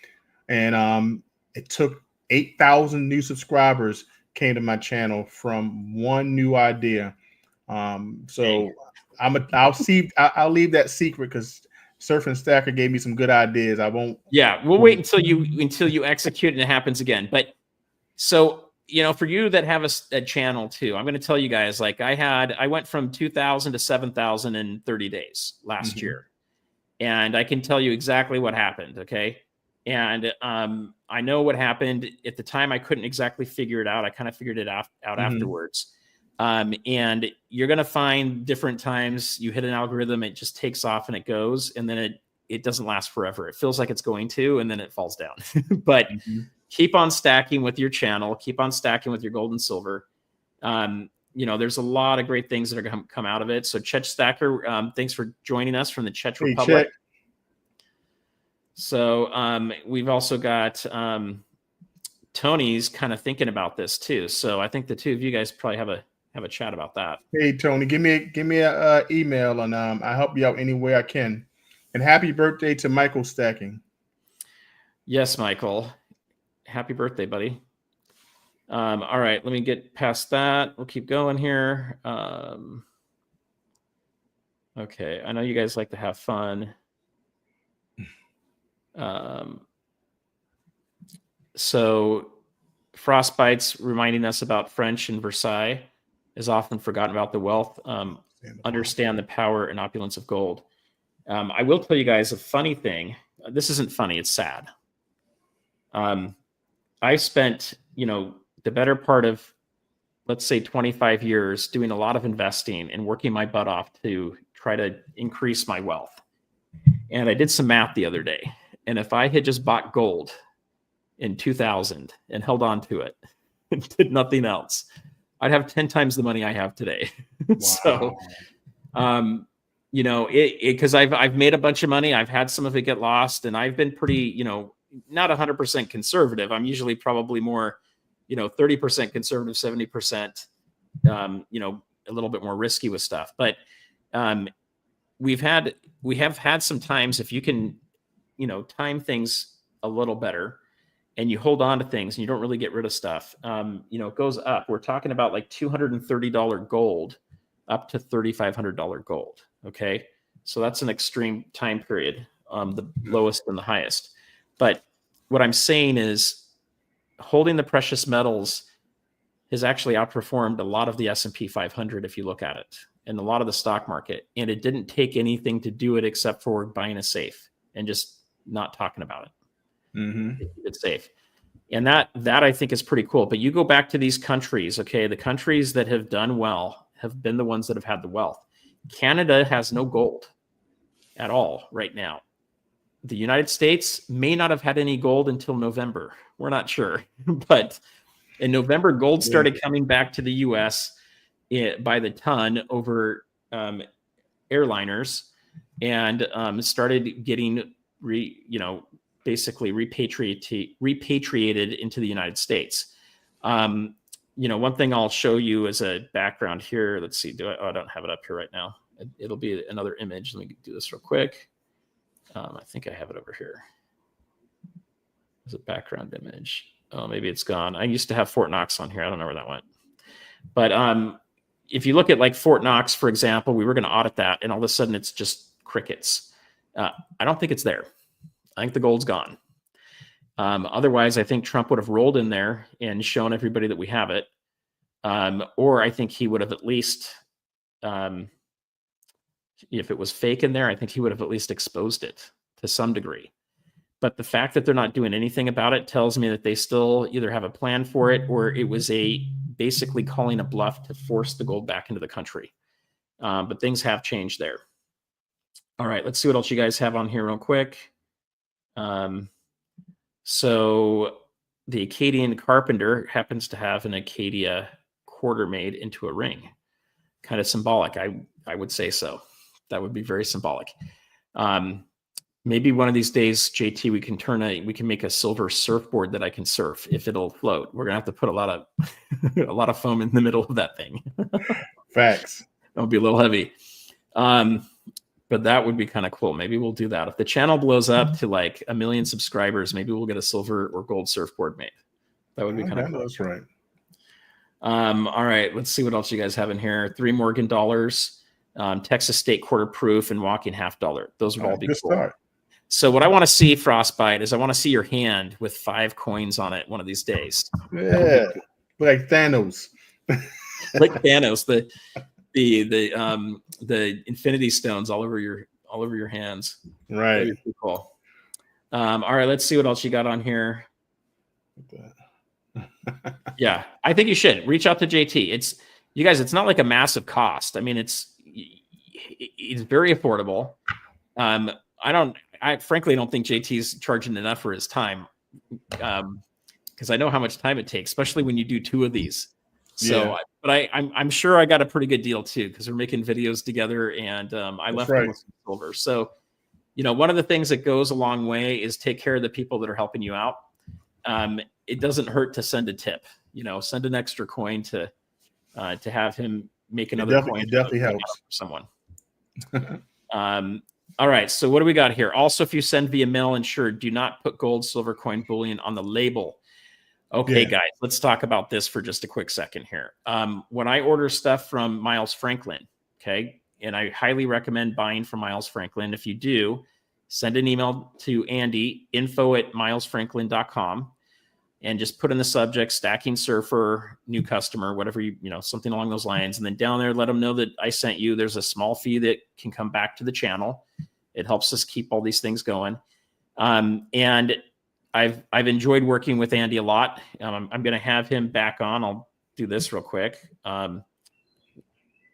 Speaker 2: and it took 8,000 new subscribers came to my channel from one new idea. So I'll leave that secret because Surf and Stacker gave me some good ideas. I won't.
Speaker 1: Yeah, we'll wait until you execute and it happens again. But so for you that have a channel too, I'm going to tell you guys. Like I went from 2,000 to 7,000 in 30 days last year, and I can tell you exactly what happened. Okay, and I know what happened at the time. I couldn't exactly figure it out. I kind of figured it out afterwards. And you're going to find different times you hit an algorithm, it just takes off and it goes, and then it doesn't last forever. It feels like it's going to, and then it falls down. But keep on stacking with your channel, keep on stacking with your gold and silver. There's a lot of great things that are going to come out of it. So Chet Stacker, thanks for joining us from the Czech Republic.
Speaker 2: Chet.
Speaker 1: So we've also got Tony's kind of thinking about this too. So I think the two of you guys probably have have a chat about that.
Speaker 2: Hey Tony, give me a email, and I help you out any way I can. And happy birthday to Michael Stacking.
Speaker 1: Yes, Michael. Happy birthday, buddy. All right, let me get past that. We'll keep going here. Okay, I know you guys like to have fun. So Frostbite's reminding us about French and Versailles is often forgotten about the wealth. Understand the power and opulence of gold. I will tell you guys a funny thing. This isn't funny, it's sad. I spent, the better part of, let's say, 25 years doing a lot of investing and working my butt off to try to increase my wealth. And I did some math the other day. And if I had just bought gold in 2000 and held on to it and did nothing else, I'd have 10 times the money I have today. Wow. So, because I've made a bunch of money. I've had some of it get lost, and I've been pretty, not 100% conservative. I'm usually probably more, 30% conservative, 70%, a little bit more risky with stuff. But we have had some times, if you can, time things a little better and you hold on to things and you don't really get rid of stuff, it goes up. We're talking about like $230 gold up to $3,500 gold. Okay. So that's an extreme time period, the lowest and the highest. But what I'm saying is holding the precious metals has actually outperformed a lot of the S&P 500 if you look at it, and a lot of the stock market. And it didn't take anything to do it except for buying a safe and just not talking about it. Mm-hmm. It's safe. And that I think is pretty cool. But you go back to these countries, okay, the countries that have done well have been the ones that have had the wealth. Canada has no gold at all right now. The United States may not have had any gold until November. We're not sure. But in November, gold started coming back to the U.S. By the ton over airliners, and started getting basically repatriated into the United States. One thing I'll show you as a background here. Let's see. I don't have it up here right now. It'll be another image. Let me do this real quick. I think I have it over here. There's a background image. Oh, maybe it's gone. I used to have Fort Knox on here. I don't know where that went. But if you look at like Fort Knox, for example, we were going to audit that, and all of a sudden it's just crickets. I don't think it's there. I think the gold's gone. Otherwise, I think Trump would have rolled in there and shown everybody that we have it. Or I think he would have at least, if it was fake in there, I think he would have at least exposed it to some degree. But the fact that they're not doing anything about it tells me that they still either have a plan for it, or it was basically calling a bluff to force the gold back into the country. But things have changed there. All right, let's see what else you guys have on here real quick. So the Acadian carpenter happens to have an Acadia quarter made into a ring. Kind of symbolic, I would say so. That would be very symbolic. Maybe one of these days, JT, we can make a silver surfboard that I can surf if it'll float. We're gonna have to put a lot of foam in the middle of that thing.
Speaker 2: Facts.
Speaker 1: That'll be a little heavy. But that would be kind of cool. Maybe we'll do that. If the channel blows up to like 1 million subscribers, maybe we'll get a silver or gold surfboard made. That would be kind of cool.
Speaker 2: That's right.
Speaker 1: All right, let's see what else you guys have in here. 3 Morgan dollars, Texas State quarter proof, and walking half dollar. Those would all be cool.
Speaker 2: Start.
Speaker 1: So what I want to see, Frostbite, is I want to see your hand with 5 coins on it one of these days.
Speaker 2: Yeah, like Thanos.
Speaker 1: Like Thanos, the Infinity Stones all over your hands.
Speaker 2: Right.
Speaker 1: That'd be pretty cool. All right, let's see what else you got on here. Yeah, I think you should reach out to JT. It's not like a massive cost. I mean, it's very affordable. I frankly don't think JT's charging enough for his time, because I know how much time it takes, especially when you do 2 of these. So, yeah. But I'm sure I got a pretty good deal too, because we're making videos together, and I left them with some silver. So, one of the things that goes a long way is take care of the people that are helping you out. It doesn't hurt to send a tip. Send an extra coin to to have him make another coin.
Speaker 2: It definitely helps
Speaker 1: for someone. All right. So what do we got here? Also, if you send via mail insured, do not put gold, silver coin, bullion on the label. Okay, guys, let's talk about this for just a quick second here. When I order stuff from Miles Franklin, okay, and I highly recommend buying from Miles Franklin. If you do, send an email to Andy, info@milesfranklin.com, and just put in the subject, stacking surfer, new customer, whatever, something along those lines. And then down there, let them know that I sent you. There's a small fee that can come back to the channel. It helps us keep all these things going. And I've enjoyed working with Andy a lot. I'm going to have him back on. I'll do this real quick.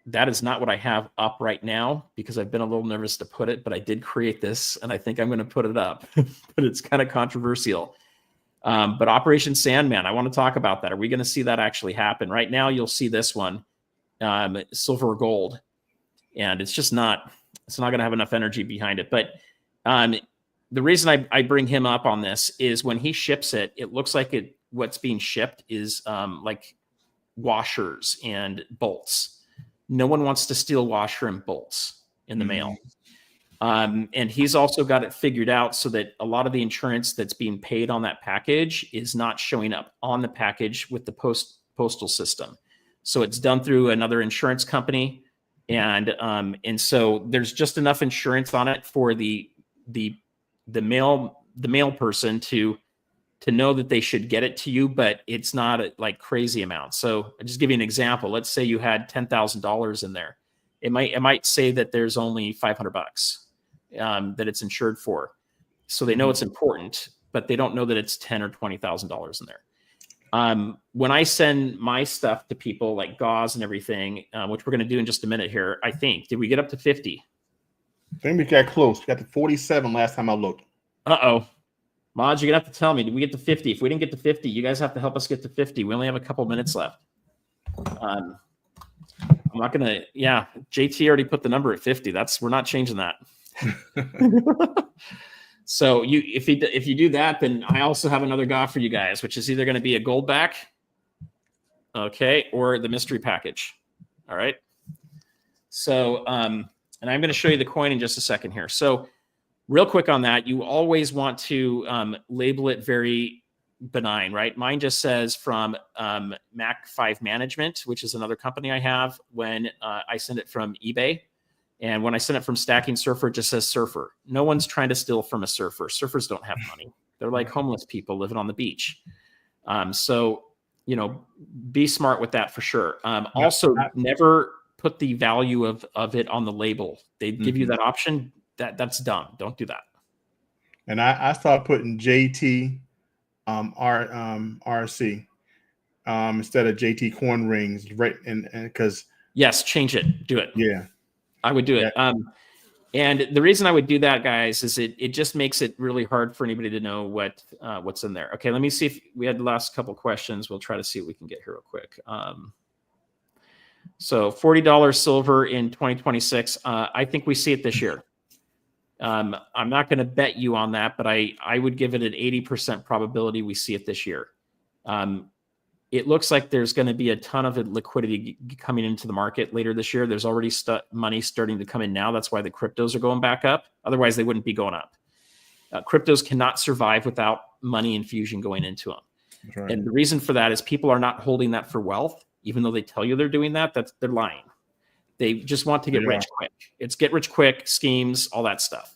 Speaker 1: That is not what I have up right now because I've been a little nervous to put it, but I did create this and I think I'm going to put it up, but it's kind of controversial. But Operation Sandman, I want to talk about that. Are we going to see that actually happen? Right now, you'll see this one, silver or gold, and it's not going to have enough energy behind it. But the reason I bring him up on this is when he ships it, it looks like what's being shipped is like washers and bolts. No one wants to steal washer and bolts in the mail. And he's also got it figured out so that a lot of the insurance that's being paid on that package is not showing up on the package with the postal system. So it's done through another insurance company. And so there's just enough insurance on it for the mail person to know that they should get it to you, but it's not like crazy amount. So I'll just give you an example. Let's say you had $10,000 in there. It might say that there's only $500 that it's insured for. So they know it's important, but they don't know that it's $10,000 or $20,000 in there. When I send my stuff to people like gauze and everything, which we're going to do in just a minute here, I think, did we get up to 50?
Speaker 2: I think we got close. We got to 47 last time I looked.
Speaker 1: Uh-oh. Mods, you're going to have to tell me, did we get to 50? If we didn't get to 50, you guys have to help us get to 50. We only have a couple minutes left. I'm not going to, JT already put the number at 50. We're not changing that. So if you do that, then I also have another GA for you guys, which is either going to be a gold back, okay, or the mystery package. All right. So, and I'm going to show you the coin in just a second here. So real quick on that, you always want to label it very benign, right? Mine just says from Mac 5 Management, which is another company I have when I send it from eBay. And when I send it from Stacking Surfer, it just says surfer. No one's trying to steal from a surfer. Surfers don't have money. They're like homeless people living on the beach. So, be smart with that for sure. Also, never put the value of it on the label. They give you that option. That's dumb. Don't do that.
Speaker 2: And I started putting JT RC instead of JT Corn Rings, right? And because
Speaker 1: yes, change it. Do it.
Speaker 2: Yeah.
Speaker 1: I would do it. And the reason I would do that, guys, is it just makes it really hard for anybody to know what's in there. Okay, let me see if we had the last couple questions. We'll try to see what we can get here real quick. So $40 silver in 2026. I think we see it this year. I'm not going to bet you on that, but I would give it an 80% probability we see it this year. It looks like there's going to be a ton of liquidity coming into the market later this year. There's already money starting to come in now. That's why the cryptos are going back up. Otherwise, they wouldn't be going up. Cryptos cannot survive without money infusion going into them. That's right. And the reason for that is people are not holding that for wealth, even though they tell you they're doing that. They're lying. They just want to get rich quick. It's get rich quick schemes, all that stuff.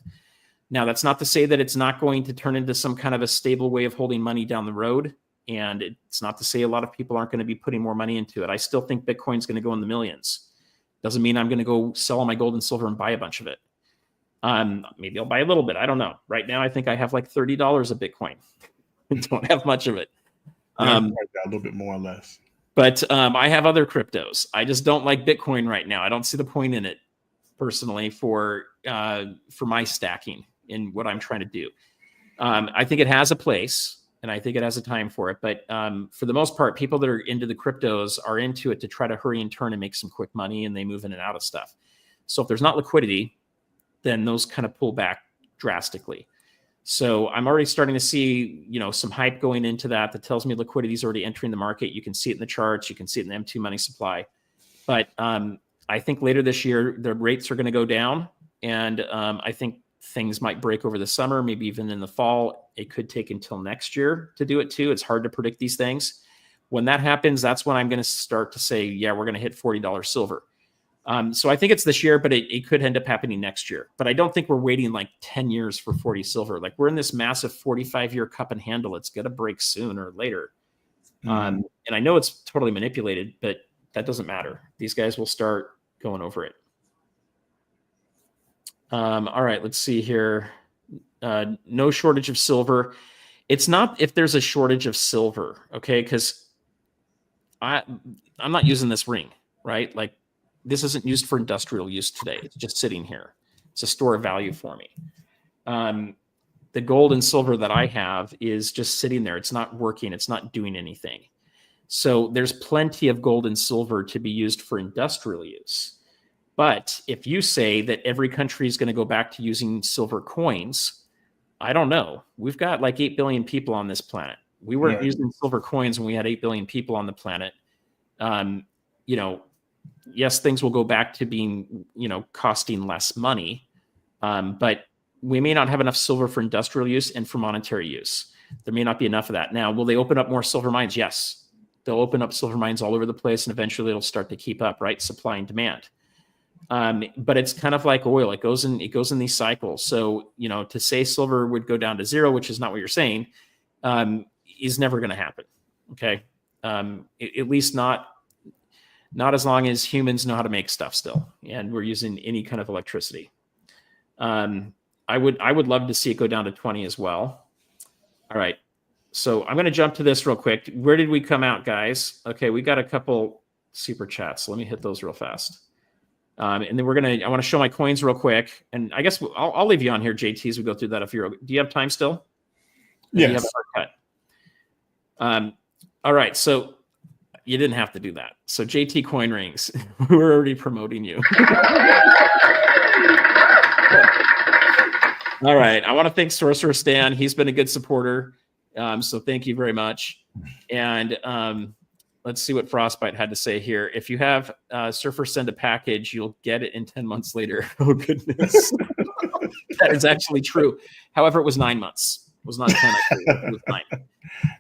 Speaker 1: Now, that's not to say that it's not going to turn into some kind of a stable way of holding money down the road. And it's not to say a lot of people aren't going to be putting more money into it. I still think Bitcoin's going to go in the millions. Doesn't mean I'm going to go sell all my gold and silver and buy a bunch of it. Maybe I'll buy a little bit. I don't know. Right now, I think I have like $30 of Bitcoin. I don't have much of it.
Speaker 2: A little bit more or less.
Speaker 1: But I have other cryptos. I just don't like Bitcoin right now. I don't see the point in it personally for my stacking in what I'm trying to do. I think it has a place. And I think it has a time for it. But for the most part, people that are into the cryptos are into it to try to hurry and turn and make some quick money, and they move in and out of stuff. So if there's not liquidity, then those kind of pull back drastically. So I'm already starting to see, some hype going into that tells me liquidity is already entering the market. You can see it in the charts. You can see it in the M2 money supply. But I think later this year, the rates are going to go down. And I think things might break over the summer, maybe even in the fall. It could take until next year to do it too. It's hard to predict these things. When that happens, that's when I'm going to start to say, yeah, we're going to hit $40 silver. So I think it's this year, but it could end up happening next year. But I don't think we're waiting like 10 years for 40 silver. Like we're in this massive 45-year cup and handle. It's going to break sooner or later. And I know it's totally manipulated, but that doesn't matter. These guys will start going over it. All right, let's see here. No shortage of silver. It's not if there's a shortage of silver, okay? Because I'm not using this ring, right? Like this isn't used for industrial use today. It's just sitting here. It's a store of value for me. The gold and silver that I have is just sitting there. It's not working. It's not doing anything. So there's plenty of gold and silver to be used for industrial use. But if you say that every country is going to go back to using silver coins, I don't know. We've got like 8 billion people on this planet. We weren't using silver coins when we had 8 billion people on the planet. Yes, things will go back to being, costing less money. But we may not have enough silver for industrial use and for monetary use. There may not be enough of that. Now, will they open up more silver mines? Yes. They'll open up silver mines all over the place, and eventually it'll start to keep up, right? Supply and demand. But it's kind of like oil. It goes in these cycles. So, to say silver would go down to zero, which is not what you're saying, is never going to happen. Okay. At least not as long as humans know how to make stuff still. And we're using any kind of electricity. I would love to see it go down to 20 as well. All right. So I'm going to jump to this real quick. Where did we come out, guys? Okay. We got a couple super chats. So let me hit those real fast. And then I want to show my coins real quick. And I guess I'll leave you on here, JT, as we go through that. Do you have time still?
Speaker 2: Yes.
Speaker 1: Do you have a hard cut? All right. So you didn't have to do that. So JT Coin Rings, we're already promoting you. All right. I want to thank Sorcerer Stan. He's been a good supporter. So thank you very much. And let's see what Frostbite had to say here. If you have Surfer send a package, you'll get it in 10 months later. Oh, goodness. That is actually true. However, it was 9 months. It was not 10. It was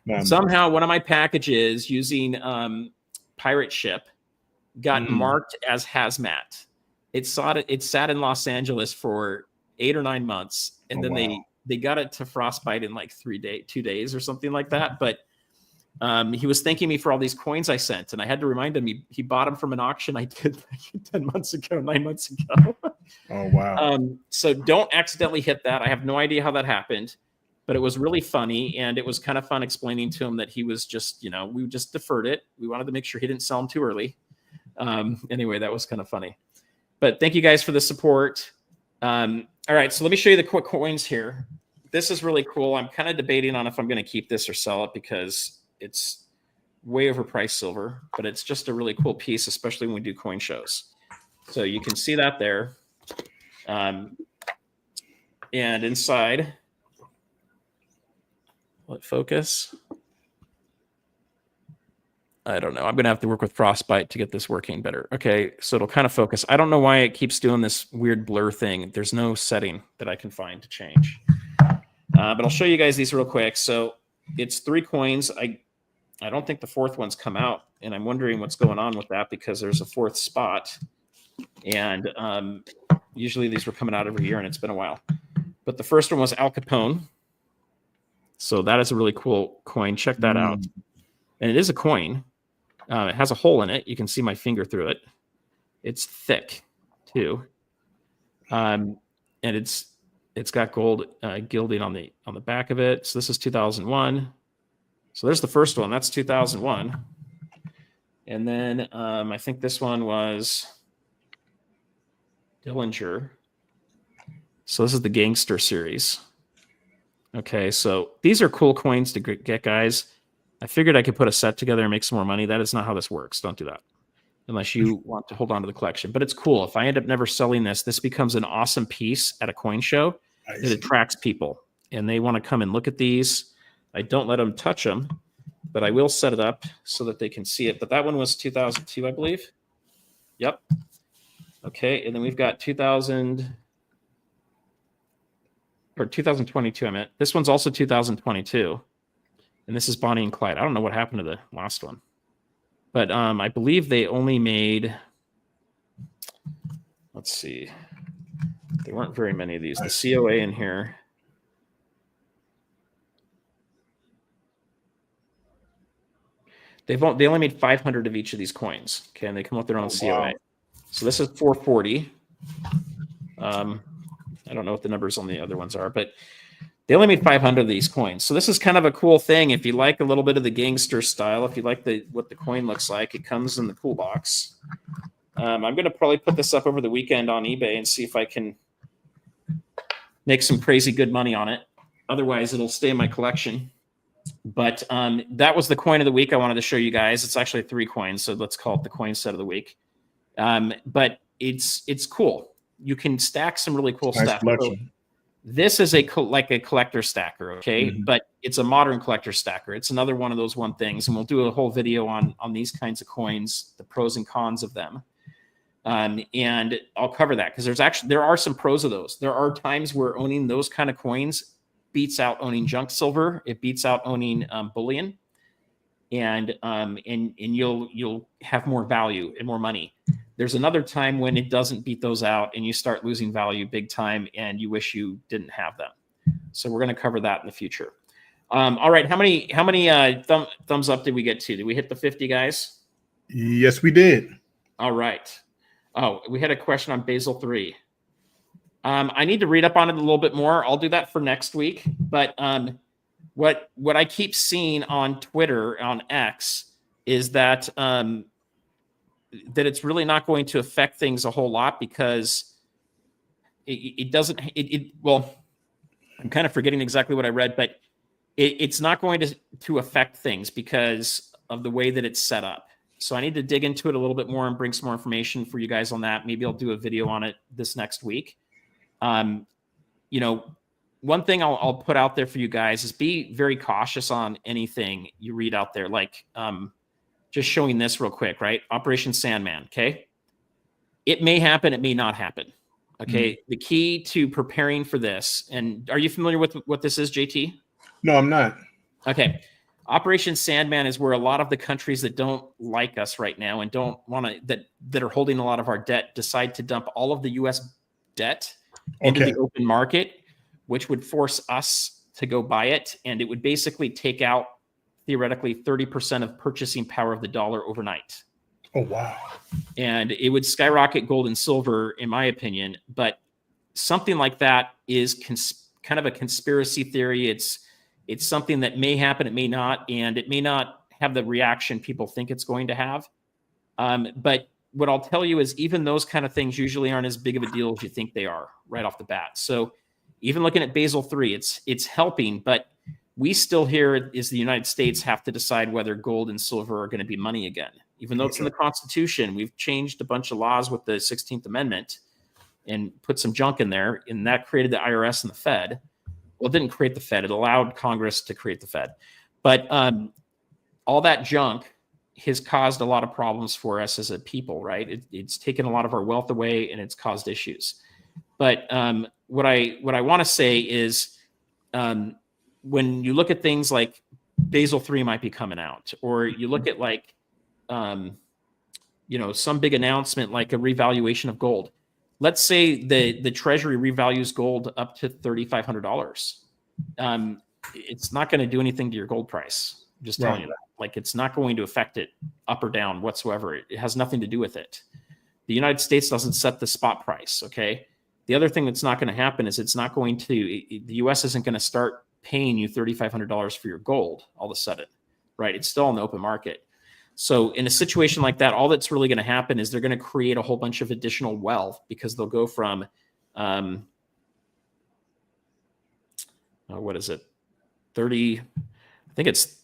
Speaker 1: 9. Somehow, one of my packages using Pirate Ship got marked as hazmat. It sat in Los Angeles for 8 or 9 months, and then they got it to Frostbite in like 2 days or something like that. But he was thanking me for all these coins I sent, and I had to remind him he bought them from an auction I did 9 months ago.
Speaker 2: Oh, wow.
Speaker 1: So don't accidentally hit that. I have no idea how that happened, but it was really funny, and it was kind of fun explaining to him that he was just, we just deferred it. We wanted to make sure he didn't sell them too early. Anyway, that was kind of funny. But thank you guys for the support. All right, so let me show you the quick coins here. This is really cool. I'm kind of debating on if I'm going to keep this or sell it because it's way overpriced silver, but it's just a really cool piece, especially when we do coin shows. So you can see that there. And inside, let focus. I don't know. I'm going to have to work with Frostbite to get this working better. Okay, so it'll kind of focus. I don't know why it keeps doing this weird blur thing. There's no setting that I can find to change. But I'll show you guys these real quick. So it's 3 coins. I don't think the 4th one's come out, and I'm wondering what's going on with that because there's a 4th spot. And usually these were coming out every year, and it's been a while. But the first one was Al Capone. So that is a really cool coin. Check that out. And it is a coin. It has a hole in it. You can see my finger through it. It's thick, too. And it's got gold gilding on the back of it. So this is 2001. So there's the first one. That's 2001. And then I think this one was Dillinger. So this is the Gangster series. Okay, so these are cool coins to get, guys. I figured I could put a set together and make some more money. That is not how this works. Don't do that unless you want to hold on to the collection. But it's cool. If I end up never selling this becomes an awesome piece at a coin show. It attracts people, and they want to come and look at these. I don't let them touch them, but I will set it up so that they can see it. But that one was 2002, I believe. Yep. Okay, and then we've got 2000 or 2022. I meant this one's also 2022, and this is Bonnie and Clyde. I don't know what happened to the last one, but I believe they only made. Let's see. There weren't very many of these. The COA in here. They only made 500 of each of these coins. Okay, and they come with their own COA. Wow. So this is 440. I don't know what the numbers on the other ones are, but they only made 500 of these coins. So this is kind of a cool thing. If you like a little bit of the gangster style, if you like what the coin looks like, it comes in the cool box. I'm going to probably put this up over the weekend on eBay and see if I can make some crazy good money on it. Otherwise, it'll stay in my collection. But that was the coin of the week I wanted to show you guys. It's actually 3 coins, so let's call it the coin set of the week. But it's cool. You can stack some really cool stuff. So this is like a collector stacker, okay? Mm-hmm. But it's a modern collector stacker. It's another one of those things, and we'll do a whole video on these kinds of coins, the pros and cons of them. And I'll cover that because there are some pros of those. There are times where owning those kind of coins beats out owning junk silver. It beats out owning bullion, and you'll have more value and more money. There's another time when it doesn't beat those out, and you start losing value big time, and you wish you didn't have them. So we're going to cover that in the future. All right, how many thumbs up did we get to? Did we hit the 50, guys?
Speaker 2: Yes, we did.
Speaker 1: All right. Oh, we had a question on Basel III. I need to read up on it a little bit more. I'll do that for next week. But what I keep seeing on Twitter, on X, is that that it's really not going to affect things a whole lot because it doesn't. Well, I'm kind of forgetting exactly what I read, but it's not going to affect things because of the way that it's set up. So I need to dig into it a little bit more and bring some more information for you guys on that. Maybe I'll do a video on it this next week. You know, one thing I'll put out there for you guys is be very cautious on anything you read out there. Like, just showing this real quick, right? Operation Sandman. Okay. It may happen. It may not happen. Okay. Mm-hmm. The key to preparing for this, and are you familiar with what this is, JT?
Speaker 2: No, I'm not.
Speaker 1: Okay. Operation Sandman is where a lot of the countries that don't like us right now and don't want to, that are holding a lot of our debt, decide to dump all of the U.S. debt into the open market, which would force us to go buy it. And it would basically take out, theoretically, 30% of purchasing power of the dollar overnight.
Speaker 2: Oh, wow.
Speaker 1: And it would skyrocket gold and silver, in my opinion. But something like that is kind of a conspiracy theory. It's something that may happen, it may not, and it may not have the reaction people think it's going to have. But what I'll tell you is even those kind of things usually aren't as big of a deal as you think they are right off the bat. So even looking at Basel III, it's helping, but we still here is the United States have to decide whether gold and silver are going to be money again. Even though it's in the Constitution, we've changed a bunch of laws with the 16th Amendment and put some junk in there, and that created the IRS and the Fed. Well, it didn't create the Fed. It allowed Congress to create the Fed. But all that junk has caused a lot of problems for us as a people, right? It's taken a lot of our wealth away, and it's caused issues. But what I want to say is when you look at things like Basel III might be coming out, or you look at like, some big announcement like a revaluation of gold. Let's say the Treasury revalues gold up to $3,500. It's not going to do anything to your gold price. I'm just telling you that. Like, it's not going to affect it up or down whatsoever. It has nothing to do with it. The United States doesn't set the spot price, okay? The other thing that's not going to happen is the U.S. isn't going to start paying you $3,500 for your gold all of a sudden, right? It's still on the open market. So in a situation like that, all that's really going to happen is they're going to create a whole bunch of additional wealth because they'll go from, what is it? I think it's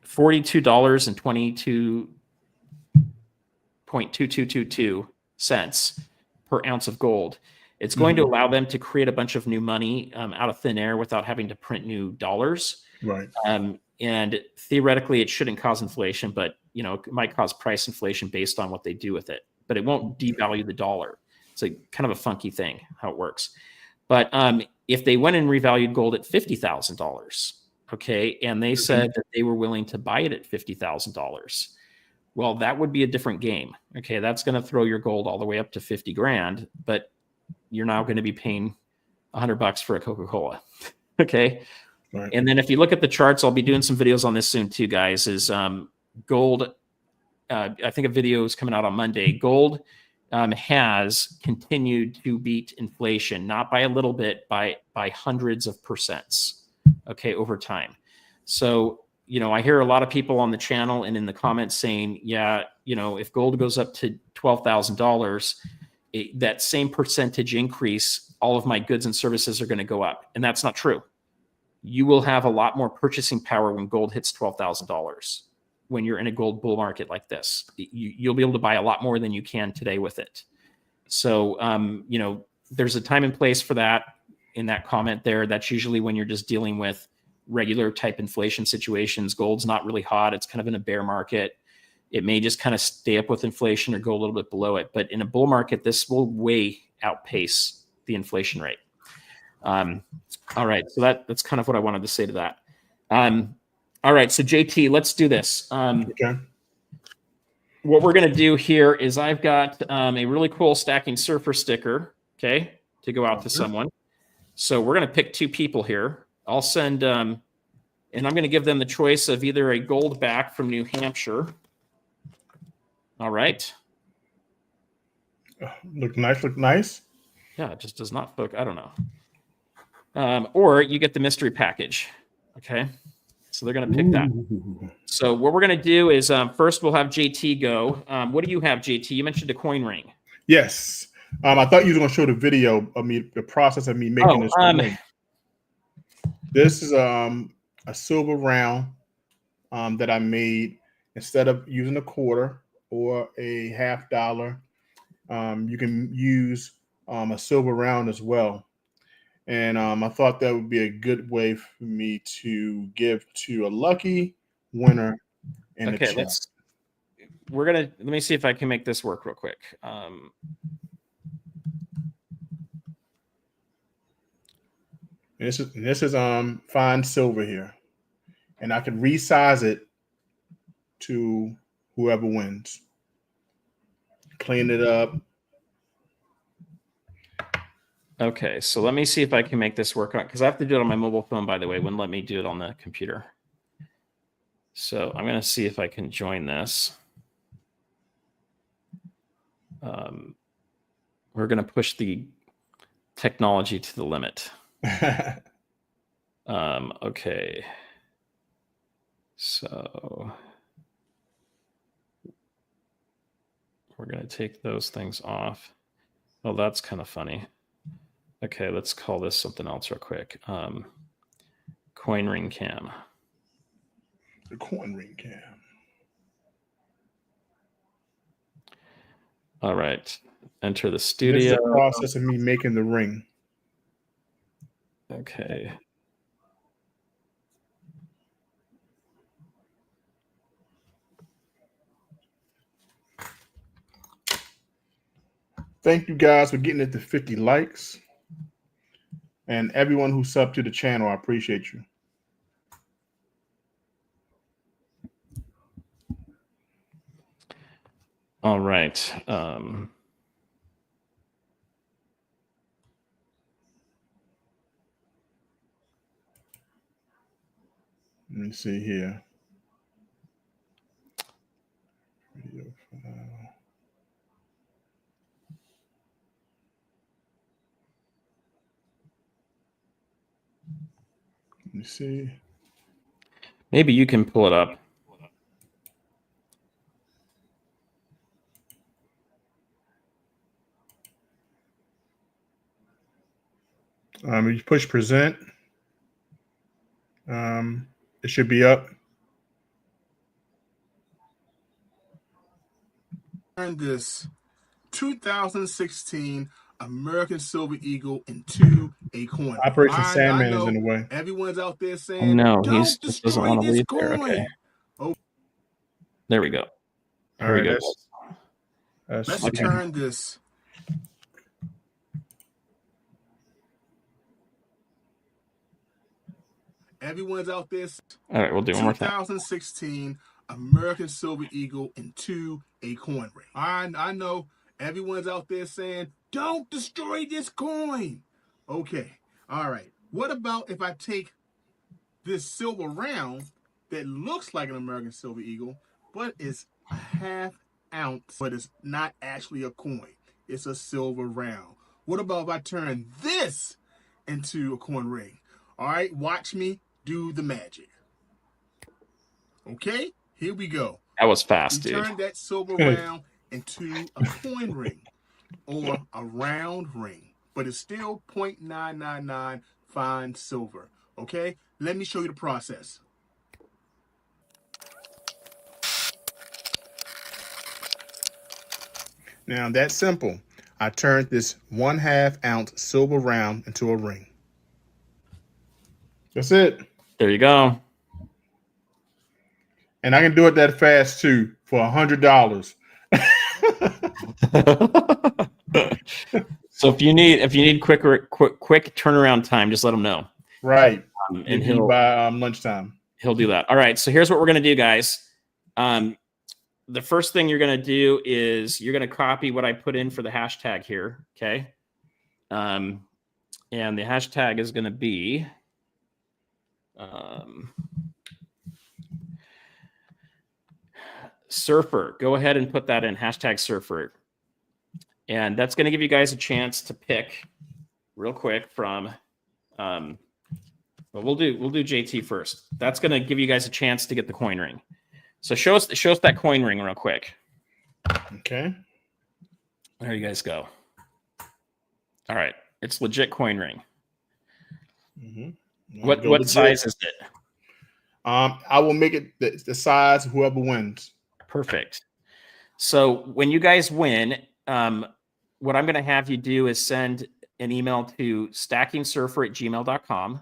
Speaker 1: $42.2222 per ounce of gold. It's going to allow them to create a bunch of new money out of thin air without having to print new dollars.
Speaker 2: Right.
Speaker 1: And theoretically, it shouldn't cause inflation, but it might cause price inflation based on what they do with it. but it won't devalue the dollar. It's a kind of a funky thing how it works. But if they went and revalued gold at $50,000, okay, and they said that they were willing to buy it at $50,000, well, that would be a different game. Okay, that's going to throw your gold all the way up to 50 grand, but you're now going to be paying $100 for a Coca-Cola. Okay. Right. And then if you look at the charts, I'll be doing some videos on this soon too, guys, is gold. I think a video is coming out on Monday. Gold has continued to beat inflation, not by a little bit, by hundreds of percents, okay, over time. So, you know, I hear a lot of people on the channel and in the comments saying, yeah, you know, if gold goes up to $12,000, that same percentage increase, all of my goods and services are going to go up. And that's not true. You will have a lot more purchasing power when gold hits $12,000. When you're in a gold bull market like this, you'll be able to buy a lot more than you can today with it. So, you know, there's a time and place for that in that comment there. That's usually when you're just dealing with regular type inflation situations. Gold's not really hot. It's kind of in a bear market. It may just kind of stay up with inflation or go a little bit below it. But in a bull market, this will way outpace the inflation rate. All right. So that's kind of what I wanted to say to that. All right, so JT, let's do this.
Speaker 2: Okay.
Speaker 1: What we're going to do here is I've got a really cool stacking surfer sticker, okay, to go out to someone. So we're going to pick two people here. I'll send, and I'm going to give them the choice of either a gold back from New Hampshire. All right.
Speaker 2: Look nice, look nice.
Speaker 1: Yeah, it just does not look, I don't know. Or you get the mystery package, okay? So they're going to pick that. So what we're going to do is first we'll have JT go. What do you have, JT? You mentioned a coin ring.
Speaker 2: Yes. I thought you were going to show the video of me, the process of me making this ring. This is a silver round that I made. Instead of using a quarter or a $50, you can use a silver round as well. And I thought that would be a good way for me to give to a lucky winner in the chat.
Speaker 1: Let me see if I can make this work real quick.
Speaker 2: This is fine silver here, and I can resize it to whoever wins. Clean it up.
Speaker 1: Okay, so let me see if I can make this work on, because I have to do it on my mobile phone, by the way. It wouldn't let me do it on the computer. So I'm going to see if I can join this. We're going to push the technology to the limit. Okay. So we're going to take those things off. Oh, that's kind of funny. Okay, let's call this something else real quick. Coin ring cam.
Speaker 2: The coin ring cam.
Speaker 1: All right. Enter the studio.
Speaker 2: This is the process of me making the ring.
Speaker 1: Okay.
Speaker 2: Thank you guys for getting it to 50 likes. And everyone who subbed to the channel, I appreciate you.
Speaker 1: All right.
Speaker 2: Let me see here. Video file. Let me see.
Speaker 1: Maybe you can pull it up.
Speaker 2: You push present. It should be up. And this 2016 American Silver Eagle into a coin. Operation Sandman is in the way. Everyone's out there saying,
Speaker 1: no, he just doesn't want to leave there. Okay. Oh. There we go.
Speaker 2: All right,
Speaker 3: Let's
Speaker 1: Okay.
Speaker 3: turn this. Everyone's out there.
Speaker 1: All right, we'll do one more time.
Speaker 3: 2016 American Silver Eagle into a coin ring. I know everyone's out there saying, don't destroy this coin. Okay. All right. What about if I take this silver round that looks like an American Silver Eagle, but is a half ounce, but it's not actually a coin. It's a silver round. What about if I turn this into a coin ring? All right, watch me do the magic. Okay, here we go.
Speaker 1: That was fast,
Speaker 3: We
Speaker 1: dude.
Speaker 3: turn that silver round into a coin ring or a round ring, but it's still 0.999 fine silver. Okay, let me show you the process.
Speaker 2: Now that's simple. I turned this 1/2 ounce silver round into a ring. That's it.
Speaker 1: There you go.
Speaker 2: And I can do it that fast too for $100.
Speaker 1: So if you need quick turnaround time, just let him know.
Speaker 2: Right.
Speaker 1: And he'll
Speaker 2: by lunchtime.
Speaker 1: He'll do that. All right. So here's what we're gonna do, guys. The first thing you're gonna do is you're gonna copy what I put in for the hashtag here. Okay. And the hashtag is gonna be surfer. Go ahead and put that in, hashtag surfer. And that's going to give you guys a chance to pick real quick from well, we'll do JT first. That's going to give you guys a chance to get the coin ring. So show us that coin ring real quick.
Speaker 2: Okay.
Speaker 1: There you guys go. All right. It's legit coin ring.
Speaker 2: Mm-hmm.
Speaker 1: What size is it?
Speaker 2: I will make it the size of whoever wins.
Speaker 1: Perfect. So when you guys win, what I'm going to have you do is send an email to stackingsurfer@gmail.com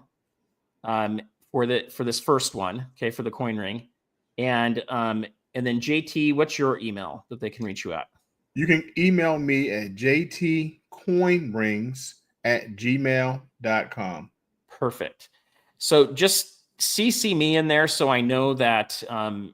Speaker 1: for this first one, okay, for the coin ring. And then JT, what's your email that they can reach you at?
Speaker 2: You can email me at jtcoinrings@gmail.com.
Speaker 1: Perfect. So just CC me in there so I know that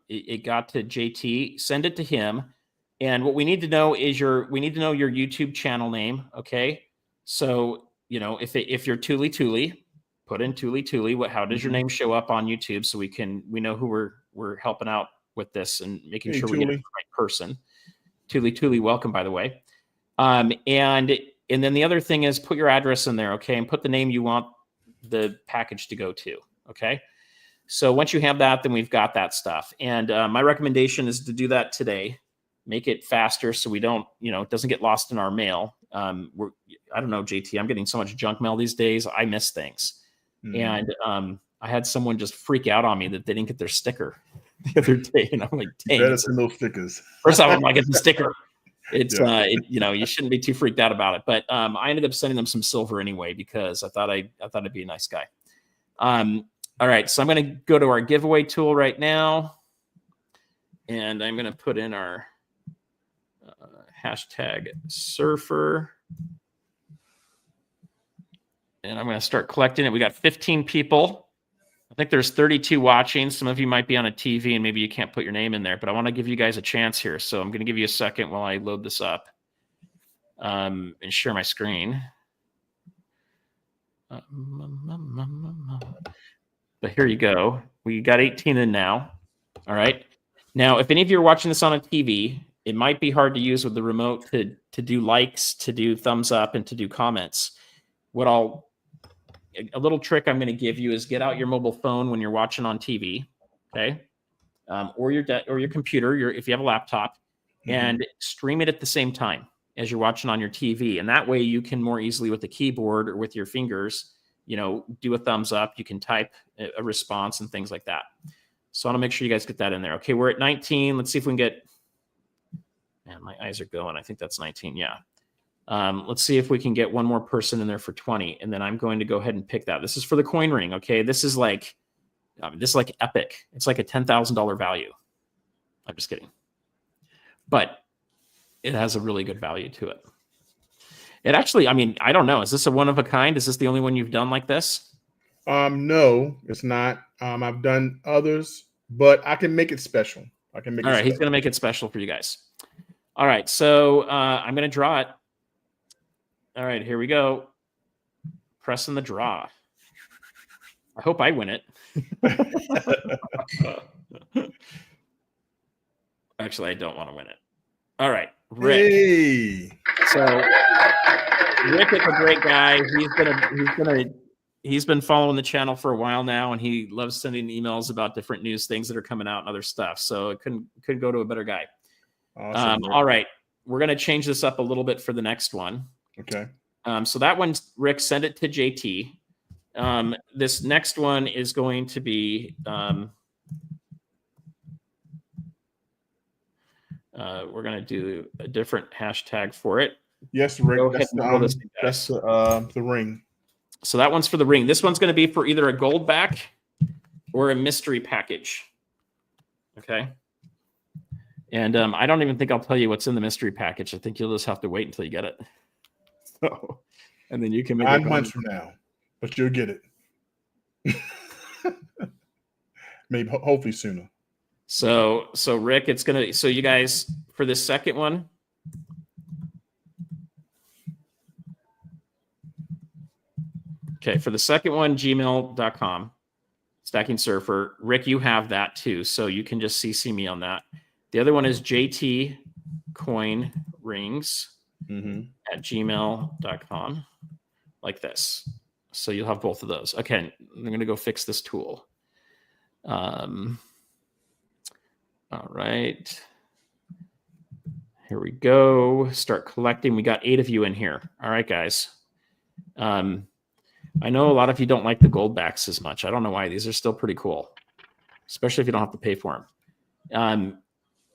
Speaker 1: it got to JT. Send it to him. And what we need to know is your YouTube channel name. Okay. So, if you're Tuli, put in Tuli. How does your name show up on YouTube so we know who we're helping out with this and making sure we get the right person. Tuli, welcome, by the way. And then the other thing is put your address in there. Okay. And put the name you want the package to go to. Okay. So once you have that, then we've got that stuff. And my recommendation is to do that today. Make it faster so we don't, it doesn't get lost in our mail. I don't know, JT, I'm getting so much junk mail these days. I miss things. And I had someone just freak out on me that they didn't get their sticker the other day. And I'm like, dang.
Speaker 2: Better send those stickers.
Speaker 1: First off, I'm like, it's a sticker. It's, you shouldn't be too freaked out about it. But I ended up sending them some silver anyway, because I thought I'd be a nice guy. All right, so I'm going to go to our giveaway tool right now, and I'm going to put in our hashtag surfer, and I'm going to start collecting it. We got 15 people. I think there's 32 watching. Some of you might be on a TV, and maybe you can't put your name in there, but I want to give you guys a chance here. So I'm going to give you a second while I load this up and share my screen. But here you go. We got 18 in now. All right. Now, if any of you are watching this on a TV, it might be hard to use with the remote to do likes, to do thumbs up, and to do comments. A little trick I'm going to give you is get out your mobile phone when you're watching on TV, okay, or your computer, if you have a laptop, and stream it at the same time as you're watching on your TV. And that way you can more easily with the keyboard or with your fingers, do a thumbs up. You can type a response and things like that. So I want to make sure you guys get that in there. Okay, we're at 19. Let's see if we can get, man, my eyes are going. I think that's 19. Yeah. Let's see if we can get one more person in there for 20. And then I'm going to go ahead and pick that. This is for the coin ring. Okay. This is like epic. It's like a $10,000 value. I'm just kidding. But it has a really good value to it. It actually, I mean, I don't know. Is this a one of a kind? Is this the only one you've done like this?
Speaker 2: No, it's not. I've done others, but I can make it special. I can make
Speaker 1: All
Speaker 2: it
Speaker 1: right, he's
Speaker 2: special.
Speaker 1: going to make it special for you guys. All right, so I'm going to draw it. All right, here we go. Pressing the draw. I hope I win it. Actually, I don't want to win it. All right, Rick.
Speaker 2: Hey.
Speaker 1: So Rick is a great guy. He's been following the channel for a while now, and he loves sending emails about different news things that are coming out and other stuff. So it couldn't go to a better guy.
Speaker 2: Awesome,
Speaker 1: all right, we're going to change this up a little bit for the next one.
Speaker 2: Okay.
Speaker 1: So that one, Rick, send it to JT. This next one is going to be we're going to do a different hashtag for it.
Speaker 2: Yes, Rick.
Speaker 1: Go ahead and pull this in,
Speaker 2: That's
Speaker 1: guys.
Speaker 2: the ring.
Speaker 1: So that one's for the ring. This one's going to be for either a gold back or a mystery package. Okay. And I don't even think I'll tell you what's in the mystery package. I think you'll just have to wait until you get it. So, and then you can make
Speaker 2: 9 months from now, but you'll get it. Maybe, hopefully sooner.
Speaker 1: So Rick, it's gonna. So you guys, for this second one, okay, for the second one, gmail.com, Stacking Surfer. Rick, you have that too, so you can just CC me on that. The other one is JT Coin Rings at gmail.com, like this. So you'll have both of those. Okay, I'm going to go fix this tool. All right. Here we go. Start collecting. We got 8 of you in here. All right, guys. I know a lot of you don't like the gold backs as much. I don't know why. These are still pretty cool, especially if you don't have to pay for them.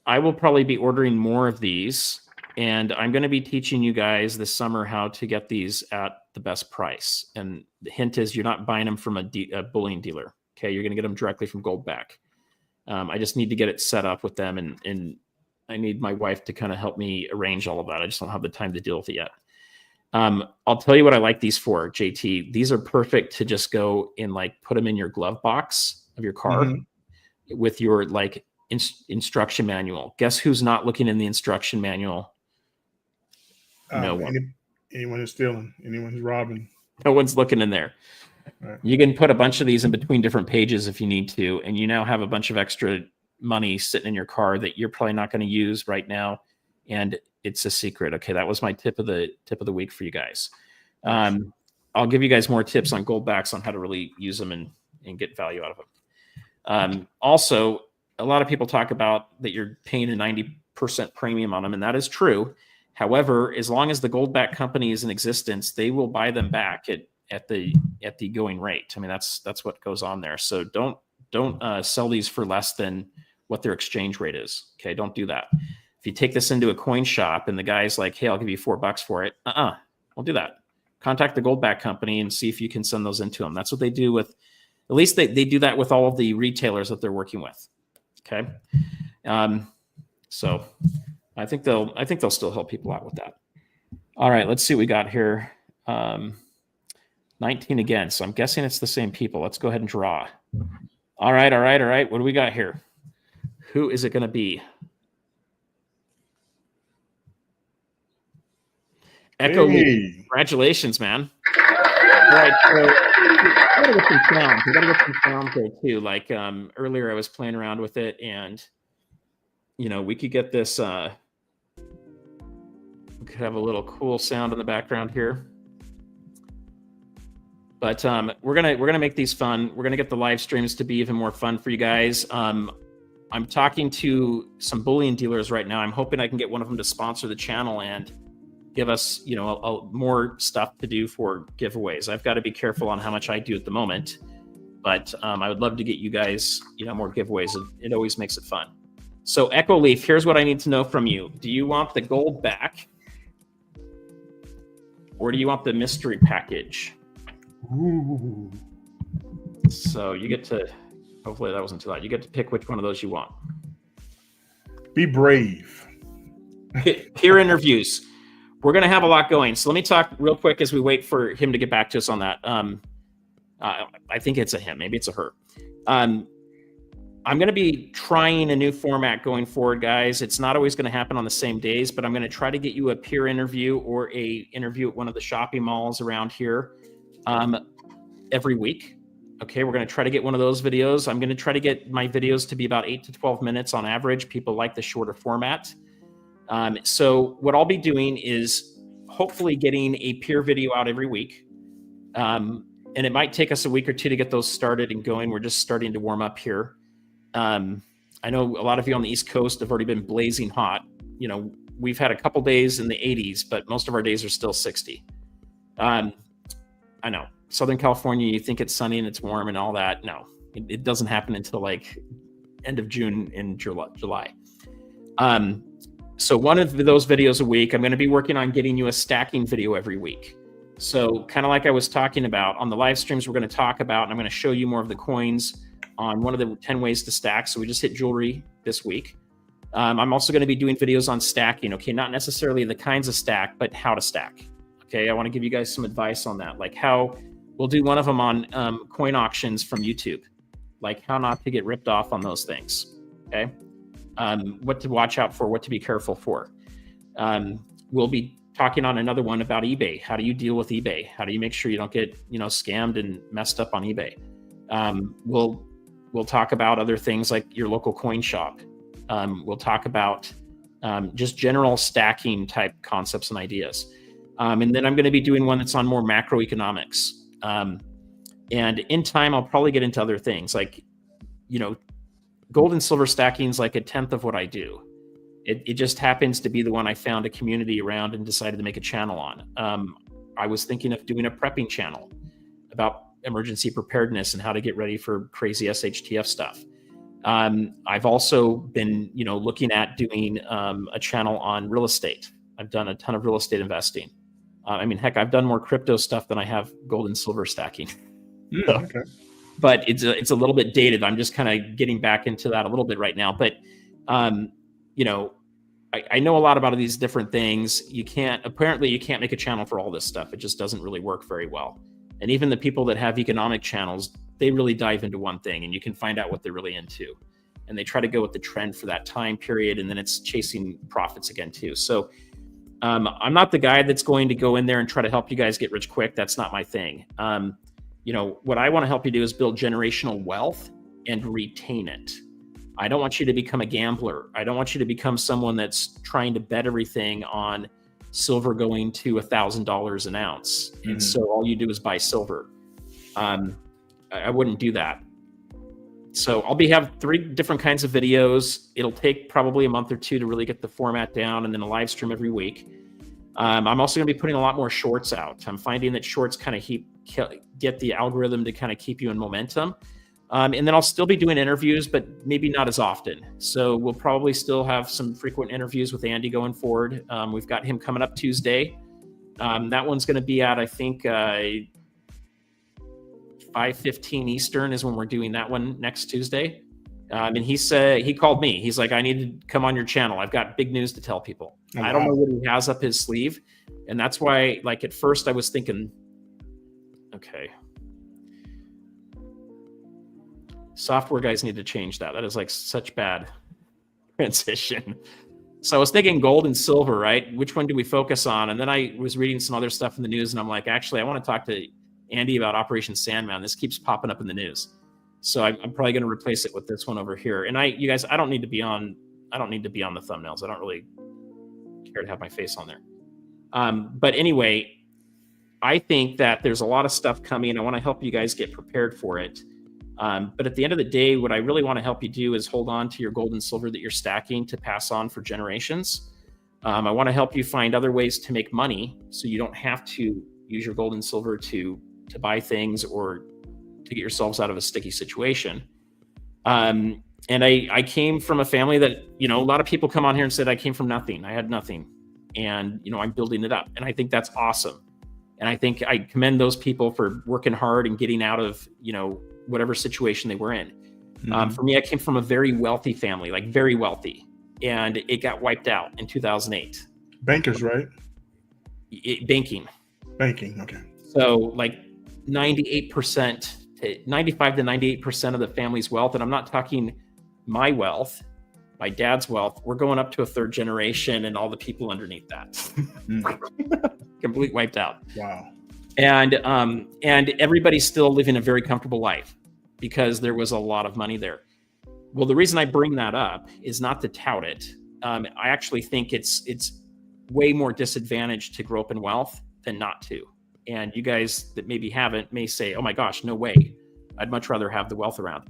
Speaker 1: I will probably be ordering more of these, and I'm going to be teaching you guys this summer how to get these at the best price. And the hint is you're not buying them from a bullion dealer. Okay, you're going to get them directly from Goldback. I just need to get it set up with them, and I need my wife to kind of help me arrange all of that. I just don't have the time to deal with it yet. I'll tell you what I like these for, JT. These are perfect to just go and like put them in your glove box of your car with your like instruction manual. Guess who's not looking in the instruction manual? No one.
Speaker 2: Anyone who's stealing, anyone who's robbing.
Speaker 1: No one's looking in there.
Speaker 2: Right.
Speaker 1: You can put a bunch of these in between different pages if you need to, and you now have a bunch of extra money sitting in your car that you're probably not going to use right now, and it's a secret. Okay, that was my tip of the week for you guys. I'll give you guys more tips on gold backs on how to really use them and get value out of them. Also, a lot of people talk about that you're paying a 90% premium on them, and that is true. However, as long as the gold back company is in existence, they will buy them back at the going rate. I mean, that's what goes on there. So don't sell these for less than what their exchange rate is. Okay, don't do that. If you take this into a coin shop and the guy's like, "Hey, I'll give you $4 for it," don't do that. Contact the goldback company and see if you can send those into them. That's what they do with. At least they do that with all of the retailers that they're working with. Okay, so I think they'll still help people out with that. All right, let's see what we got here. 19 again, so I'm guessing it's the same people. Let's go ahead and draw. All right. What do we got here? Who is it going to be? Echo,
Speaker 2: hey.
Speaker 1: Congratulations, man. All right, so we gotta get some sounds. We gotta get some sounds there too. Like earlier, I was playing around with it, and we could get this. We could have a little cool sound in the background here. But we're gonna make these fun. We're gonna get the live streams to be even more fun for you guys. I'm talking to some bullion dealers right now. I'm hoping I can get one of them to sponsor the channel and give us, more stuff to do for giveaways. I've got to be careful on how much I do at the moment, but I would love to get you guys, more giveaways. It always makes it fun. So Echo Leaf, here's what I need to know from you. Do you want the gold back, or do you want the mystery package?
Speaker 2: Ooh.
Speaker 1: So you get to, hopefully that wasn't too loud. You get to pick which one of those you want.
Speaker 2: Be brave.
Speaker 1: Peer interviews. We're going to have a lot going. So let me talk real quick as we wait for him to get back to us on that. I think it's a him. Maybe it's a her. I'm going to be trying a new format going forward, guys. It's not always going to happen on the same days, but I'm going to try to get you a peer interview or a interview at one of the shopping malls around here every week. Okay, we're going to try to get one of those videos. I'm going to try to get my videos to be about 8 to 12 minutes on average. People like the shorter format. So what I'll be doing is hopefully getting a peer video out every week. And it might take us a week or two to get those started and going. We're just starting to warm up here. I know a lot of you on the East Coast have already been blazing hot. You know, we've had a couple days in the 80s, but most of our days are still 60. I know Southern California, you think it's sunny and it's warm and all that. No, it doesn't happen until like end of June and July. So one of those videos a week, I'm going to be working on getting you a stacking video every week. So kind of like I was talking about on the live streams, we're going to talk about, and I'm going to show you more of the coins on one of the 10 ways to stack. So we just hit jewelry this week. I'm also going to be doing videos on stacking. Okay, not necessarily the kinds of stack, but how to stack. Okay, I want to give you guys some advice on that. Like how we'll do one of them on coin auctions from YouTube, like how not to get ripped off on those things. Okay, what to watch out for, what to be careful for. We'll be talking on another one about eBay. How do you deal with eBay? How do you make sure you don't get, you know, scammed and messed up on eBay? We'll talk about other things like your local coin shop. We'll talk about just general stacking type concepts and ideas. And then I'm going to be doing one that's on more macroeconomics. And in time, I'll probably get into other things like, you know, gold and silver stacking is like 1/10 of what I do. It just happens to be the one I found a community around and decided to make a channel on. I was thinking of doing a prepping channel about emergency preparedness and how to get ready for crazy SHTF stuff. I've also been, you know, looking at doing a channel on real estate. I've done a ton of real estate investing. I mean, heck, I've done more crypto stuff than I have gold and silver stacking.
Speaker 2: Okay.
Speaker 1: But it's a little bit dated. I'm just kind of getting back into that a little bit right now. But you know, I know a lot about these different things. Apparently you can't make a channel for all this stuff. It just doesn't really work very well. And even the people that have economic channels, they really dive into one thing and you can find out what they're really into. And they try to go with the trend for that time period. And then it's chasing profits again too. So I'm not the guy that's going to go in there and try to help you guys get rich quick. That's not my thing. You know, what I want to help you do is build generational wealth and retain it. I don't want you to become a gambler. I don't want you to become someone that's trying to bet everything on silver going to $1,000 an ounce. Mm-hmm. And so all you do is buy silver. I wouldn't do that. So I'll have 3 different kinds of videos. It'll take probably a month or 2 to really get the format down, and then a live stream every week. I'm also going to be putting a lot more shorts out. I'm finding that shorts kind of get the algorithm to kind of keep you in momentum. And then I'll still be doing interviews, but maybe not as often. So we'll probably still have some frequent interviews with Andy going forward. We've got him coming up Tuesday. That one's going to be at, I think, 5:15 Eastern is when we're doing that one next Tuesday. And he called me. He's like, I need to come on your channel. I've got big news to tell people. Oh, I don't know what he has up his sleeve. And that's why, like, at first I was thinking, okay, software guys need to change that. That is like such bad transition. So I was thinking gold and silver, right? Which one do we focus on? And then I was reading some other stuff in the news and I'm like, actually, I want to talk to Andy about Operation Sandman. This keeps popping up in the news. So I'm probably going to replace it with this one over here. And you guys, I don't need to be on the thumbnails. I don't really care to have my face on there. But anyway, I think that there's a lot of stuff coming. I want to help you guys get prepared for it. But at the end of the day, what I really want to help you do is hold on to your gold and silver that you're stacking to pass on for generations. I want to help you find other ways to make money so you don't have to use your gold and silver to buy things or to get yourselves out of a sticky situation. And I came from a family that, you know, a lot of people come on here and said, I came from nothing. I had nothing. And, you know, I'm building it up. And I think that's awesome. And I think I commend those people for working hard and getting out of, you know, whatever situation they were in. Mm-hmm. For me, I came from a very wealthy family, like very wealthy. and it got wiped out in 2008.
Speaker 2: Bankers, right?
Speaker 1: Banking.
Speaker 2: Banking. Okay.
Speaker 1: So like 98%, 95 to 98% of the family's wealth, and I'm not talking my wealth, my dad's wealth, we're going up to a third generation and all the people underneath that. Complete wiped out.
Speaker 2: Wow.
Speaker 1: And everybody's still living a very comfortable life because there was a lot of money there. Well, the reason I bring that up is not to tout it. I actually think it's way more disadvantaged to grow up in wealth than not to. And you guys that maybe haven't may say, oh my gosh, no way. I'd much rather have the wealth around.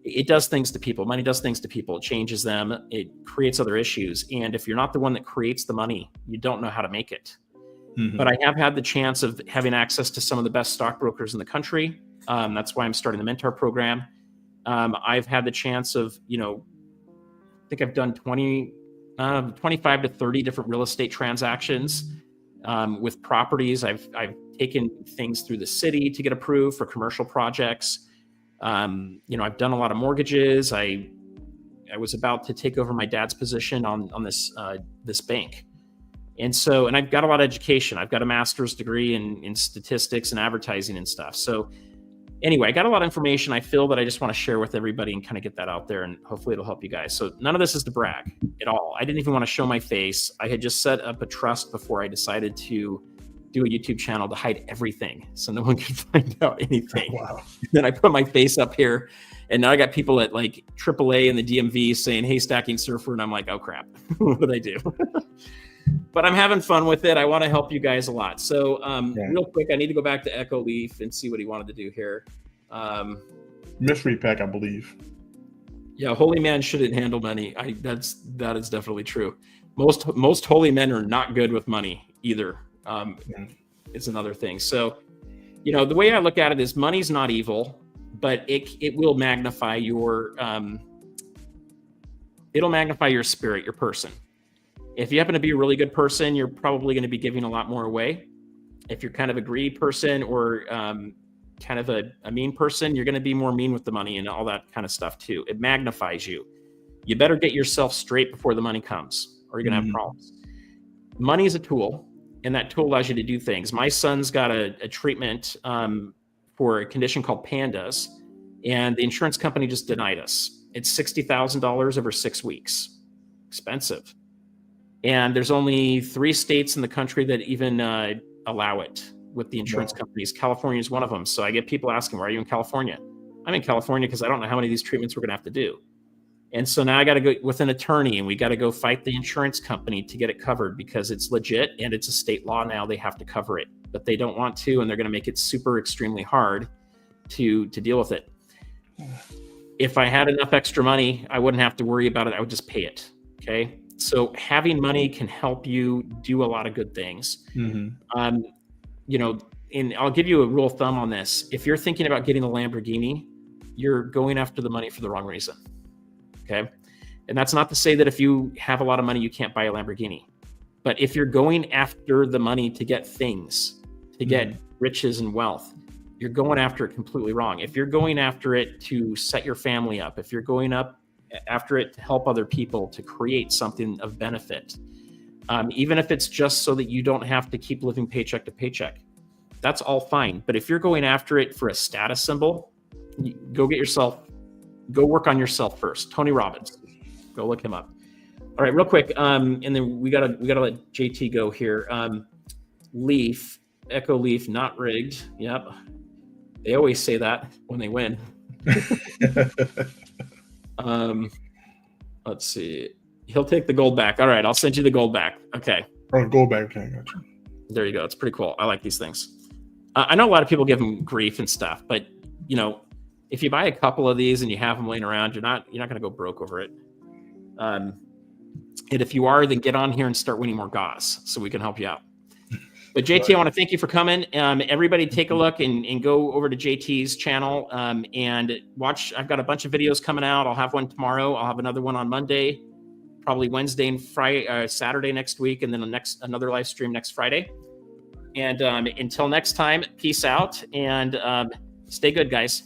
Speaker 1: It does things to people. Money does things to people. It changes them. It creates other issues. And if you're not the one that creates the money, you don't know how to make it. Mm-hmm. But I have had the chance of having access to some of the best stockbrokers in the country. That's why I'm starting the mentor program. I've had the chance of, I think I've done 25 to 30 different real estate transactions with properties. I've taken things through the city to get approved for commercial projects. I've done a lot of mortgages. I was about to take over my dad's position on this bank. And I've got a lot of education. I've got a master's degree in statistics and advertising and stuff. So anyway, I got a lot of information I feel that I just want to share with everybody and kind of get that out there, and hopefully it'll help you guys. So none of this is to brag at all. I didn't even want to show my face. I had just set up a trust before I decided to do a YouTube channel to hide everything so no one could find out anything. Wow. Then I put my face up here, and now I got people at like AAA and the DMV saying, hey, Stacking Surfer. And I'm like, oh crap, what did I do? But I'm having fun with it. I want to help you guys a lot. So real quick, I need to go back to Echo Leaf and see what he wanted to do here.
Speaker 2: Mystery pack, I believe.
Speaker 1: Yeah, holy man shouldn't handle money. That is definitely true. Most holy men are not good with money either. It's another thing. So, the way I look at it is money's not evil, but it will magnify your spirit, your person. If you happen to be a really good person, you're probably going to be giving a lot more away. If you're kind of a greedy person or kind of a mean person, you're going to be more mean with the money and all that kind of stuff too. It magnifies you. You better get yourself straight before the money comes, or you're going to have problems. Money is a tool, and that tool allows you to do things. My son's got a treatment for a condition called pandas, and the insurance company just denied us. It's $60,000 over 6 weeks. Expensive. And there's only 3 states in the country that even allow it with the insurance companies. California is one of them. So I get people asking, why are you in California? I'm in California because I don't know how many of these treatments we're going to have to do. And so now I got to go with an attorney, and we got to go fight the insurance company to get it covered because it's legit and it's a state law now. They have to cover it, but they don't want to, and they're going to make it super extremely hard to deal with it. If I had enough extra money, I wouldn't have to worry about it. I would just pay it. Okay. So having money can help you do a lot of good things. And I'll give you a rule of thumb on this. If you're thinking about getting a Lamborghini, you're going after the money for the wrong reason. Okay. And that's not to say that if you have a lot of money, you can't buy a Lamborghini. But if you're going after the money to get things, to get riches and wealth, you're going after it completely wrong. If you're going after it to set your family up, if you're going up after it to help other people, to create something of benefit, even if it's just so that you don't have to keep living paycheck to paycheck, that's all fine. But if you're going after it for a status symbol, go work on yourself first. Tony Robbins, go look him up. All right, real quick, and then we gotta let JT go here. Leaf, Echo Leaf, not rigged. Yep, they always say that when they win. Let's see. He'll take the gold back. All right, I'll send you the gold back. Okay.
Speaker 2: Oh, gold back. Okay, gotcha.
Speaker 1: There you go. It's pretty cool. I like these things. I know a lot of people give them grief and stuff, but if you buy a couple of these and you have them laying around, you're not going to go broke over it. And if you are, then get on here and start winning more gauze so we can help you out. But JT, I want to thank you for coming. Everybody take a look and go over to JT's channel and watch. I've got a bunch of videos coming out. I'll have one tomorrow. I'll have another one on Monday, probably Wednesday and Friday, Saturday next week, and then another live stream next Friday. And until next time, peace out and stay good, guys.